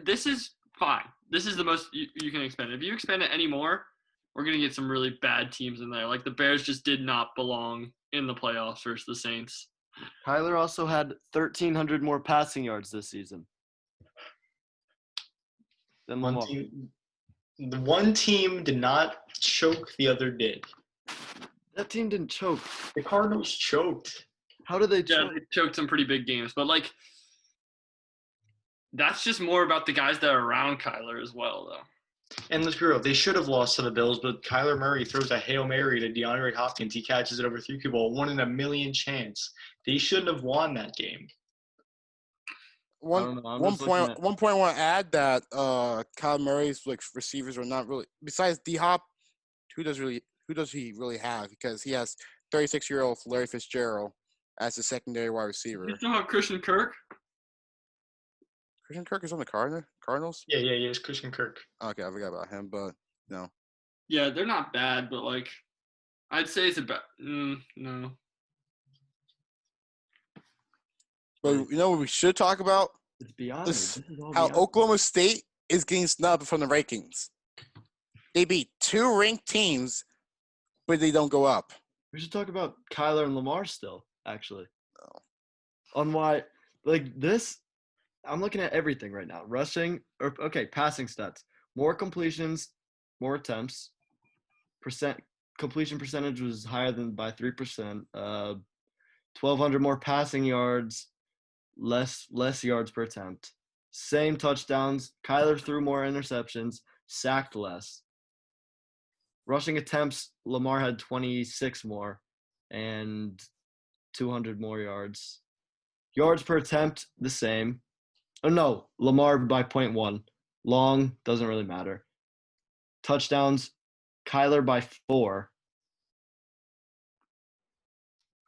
This is fine. This is the most you can expand. If you expand it anymore, we're gonna get some really bad teams in there. The Bears just did not belong in the playoffs versus the Saints. Kyler also had 1,300 more passing yards this season than Lamar. The one team did not choke, the other did. That team didn't choke. The Cardinals choked. How did they choke? Yeah, they choked some pretty big games. But, that's just more about the guys that are around Kyler as well, though. And let's be real, they should have lost to the Bills, but Kyler Murray throws a Hail Mary to DeAndre Hopkins. He catches it over 3 people, 1 in a million chance. They shouldn't have won that game. One point I want to add that Kyle Murray's receivers were not really, besides D-Hop, who does he really have? Because he has 36-year-old Larry Fitzgerald as a secondary wide receiver. You still have Christian Kirk? Christian Kirk is on the Cardinals? Yeah, it's Christian Kirk. Okay, I forgot about him, but no. Yeah, they're not bad, but I'd say it's about no. But you know what we should talk about? It's beyond how Oklahoma State is getting snubbed from the rankings. They beat 2 ranked teams, but they don't go up. We should talk about Kyler and Lamar still, actually. On why, this, I'm looking at everything right now. Passing stats. More completions, more attempts. Completion percentage was higher than by 3%. 1,200 more passing yards, less yards per attempt. Same touchdowns. Kyler threw more interceptions, sacked less. Rushing attempts, Lamar had 26 more and 200 more yards. Yards per attempt, the same. Oh, no, Lamar by 0.1. Long, doesn't really matter. Touchdowns, Kyler by 4.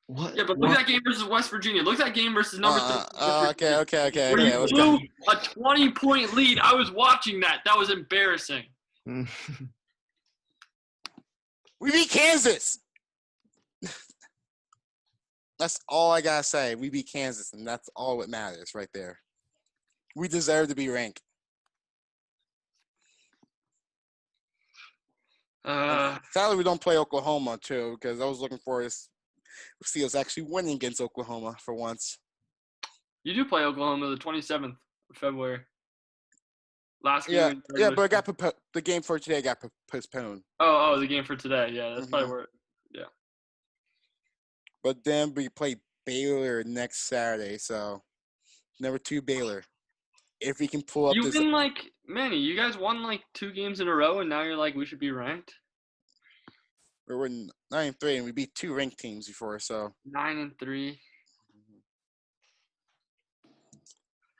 What? Yeah, but look at that game versus West Virginia. Look at that game versus number 3. Okay. Where you blew a 20-point lead. I was watching that. That was embarrassing. We beat Kansas. That's all I gotta say. We beat Kansas, and that's all that matters right there. We deserve to be ranked. Sadly, we don't play Oklahoma too, because I was looking for us to see us actually winning against Oklahoma for once. You do play Oklahoma the 27th of February. Last game. Yeah, but the game for today got postponed. Oh, the game for today. Yeah, that's probably where. Yeah. But then we play Baylor next Saturday, so number 2 Baylor. If we can pull up, you've been Manny, you guys won like 2 games in a row, and now you're like, we should be ranked. We were 9-3, and we beat 2 ranked teams before. So 9-3.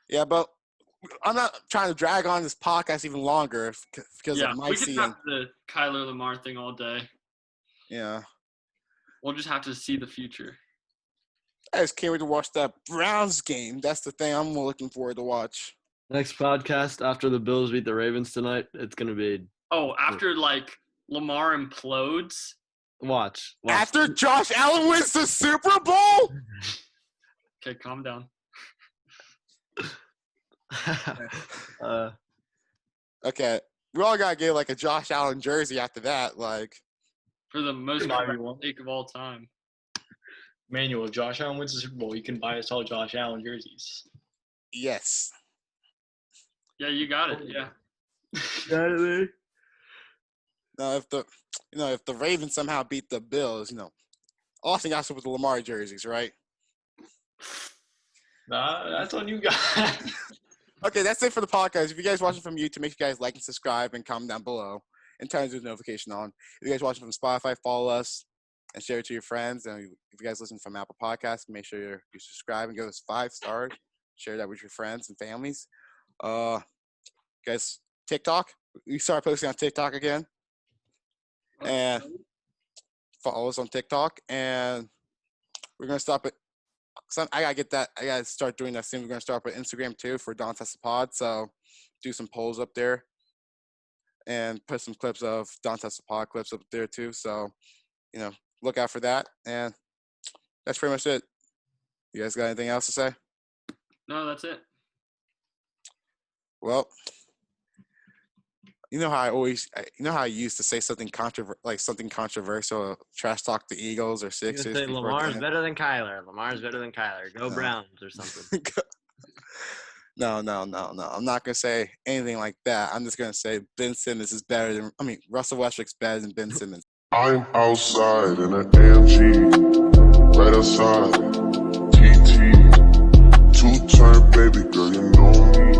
yeah, but I'm not trying to drag on this podcast even longer because of my we could season. have the Kyler Lamar thing all day. Yeah. We'll just have to see the future. I just can't wait to watch that Browns game. That's the thing I'm looking forward to watch. Next podcast after the Bills beat the Ravens tonight, it's gonna be. Oh, after like Lamar implodes. Watch. After Josh Allen wins the Super Bowl. Okay, calm down. Okay, we all gotta get like a Josh Allen jersey after that. Like For the most Not correct everyone. take of all time. Manuel, if Josh Allen wins the Super Bowl, you can buy us all Josh Allen jerseys. yes. Yeah, you got it. Yeah. Now if the Ravens somehow beat the Bills, Austin got to with the Lamar jerseys, right? Nah, that's on you guys. Okay, that's it for the podcast. If you guys watching from YouTube, make sure you guys like and subscribe and comment down below and turn the notification on. If you guys watching from Spotify, follow us and share it to your friends. And if you guys listen from Apple Podcasts, make sure you subscribe and give us 5 stars. Share that with your friends and families. Guys, TikTok. We started posting on TikTok again. And follow us on TikTok. And we're going to stop it. I gotta start doing that soon. We're gonna start with Instagram too for Don't Test the Pod. So do some polls up there and put some clips of Don't Test the Pod clips up there too. So, look out for that. And that's pretty much it. You guys got anything else to say? No, that's it. Well, how I used to say something controversial, trash talk the Eagles or Sixers. Say Lamar's better than Kyler. Lamar's better than Kyler. Go Browns or something. No. I'm not gonna say anything like that. I'm just gonna say Ben Simmons is better than. Russell Westbrook's better than Ben Simmons. I'm outside in an AMG, right outside, TT, 2-turn baby girl, you know me.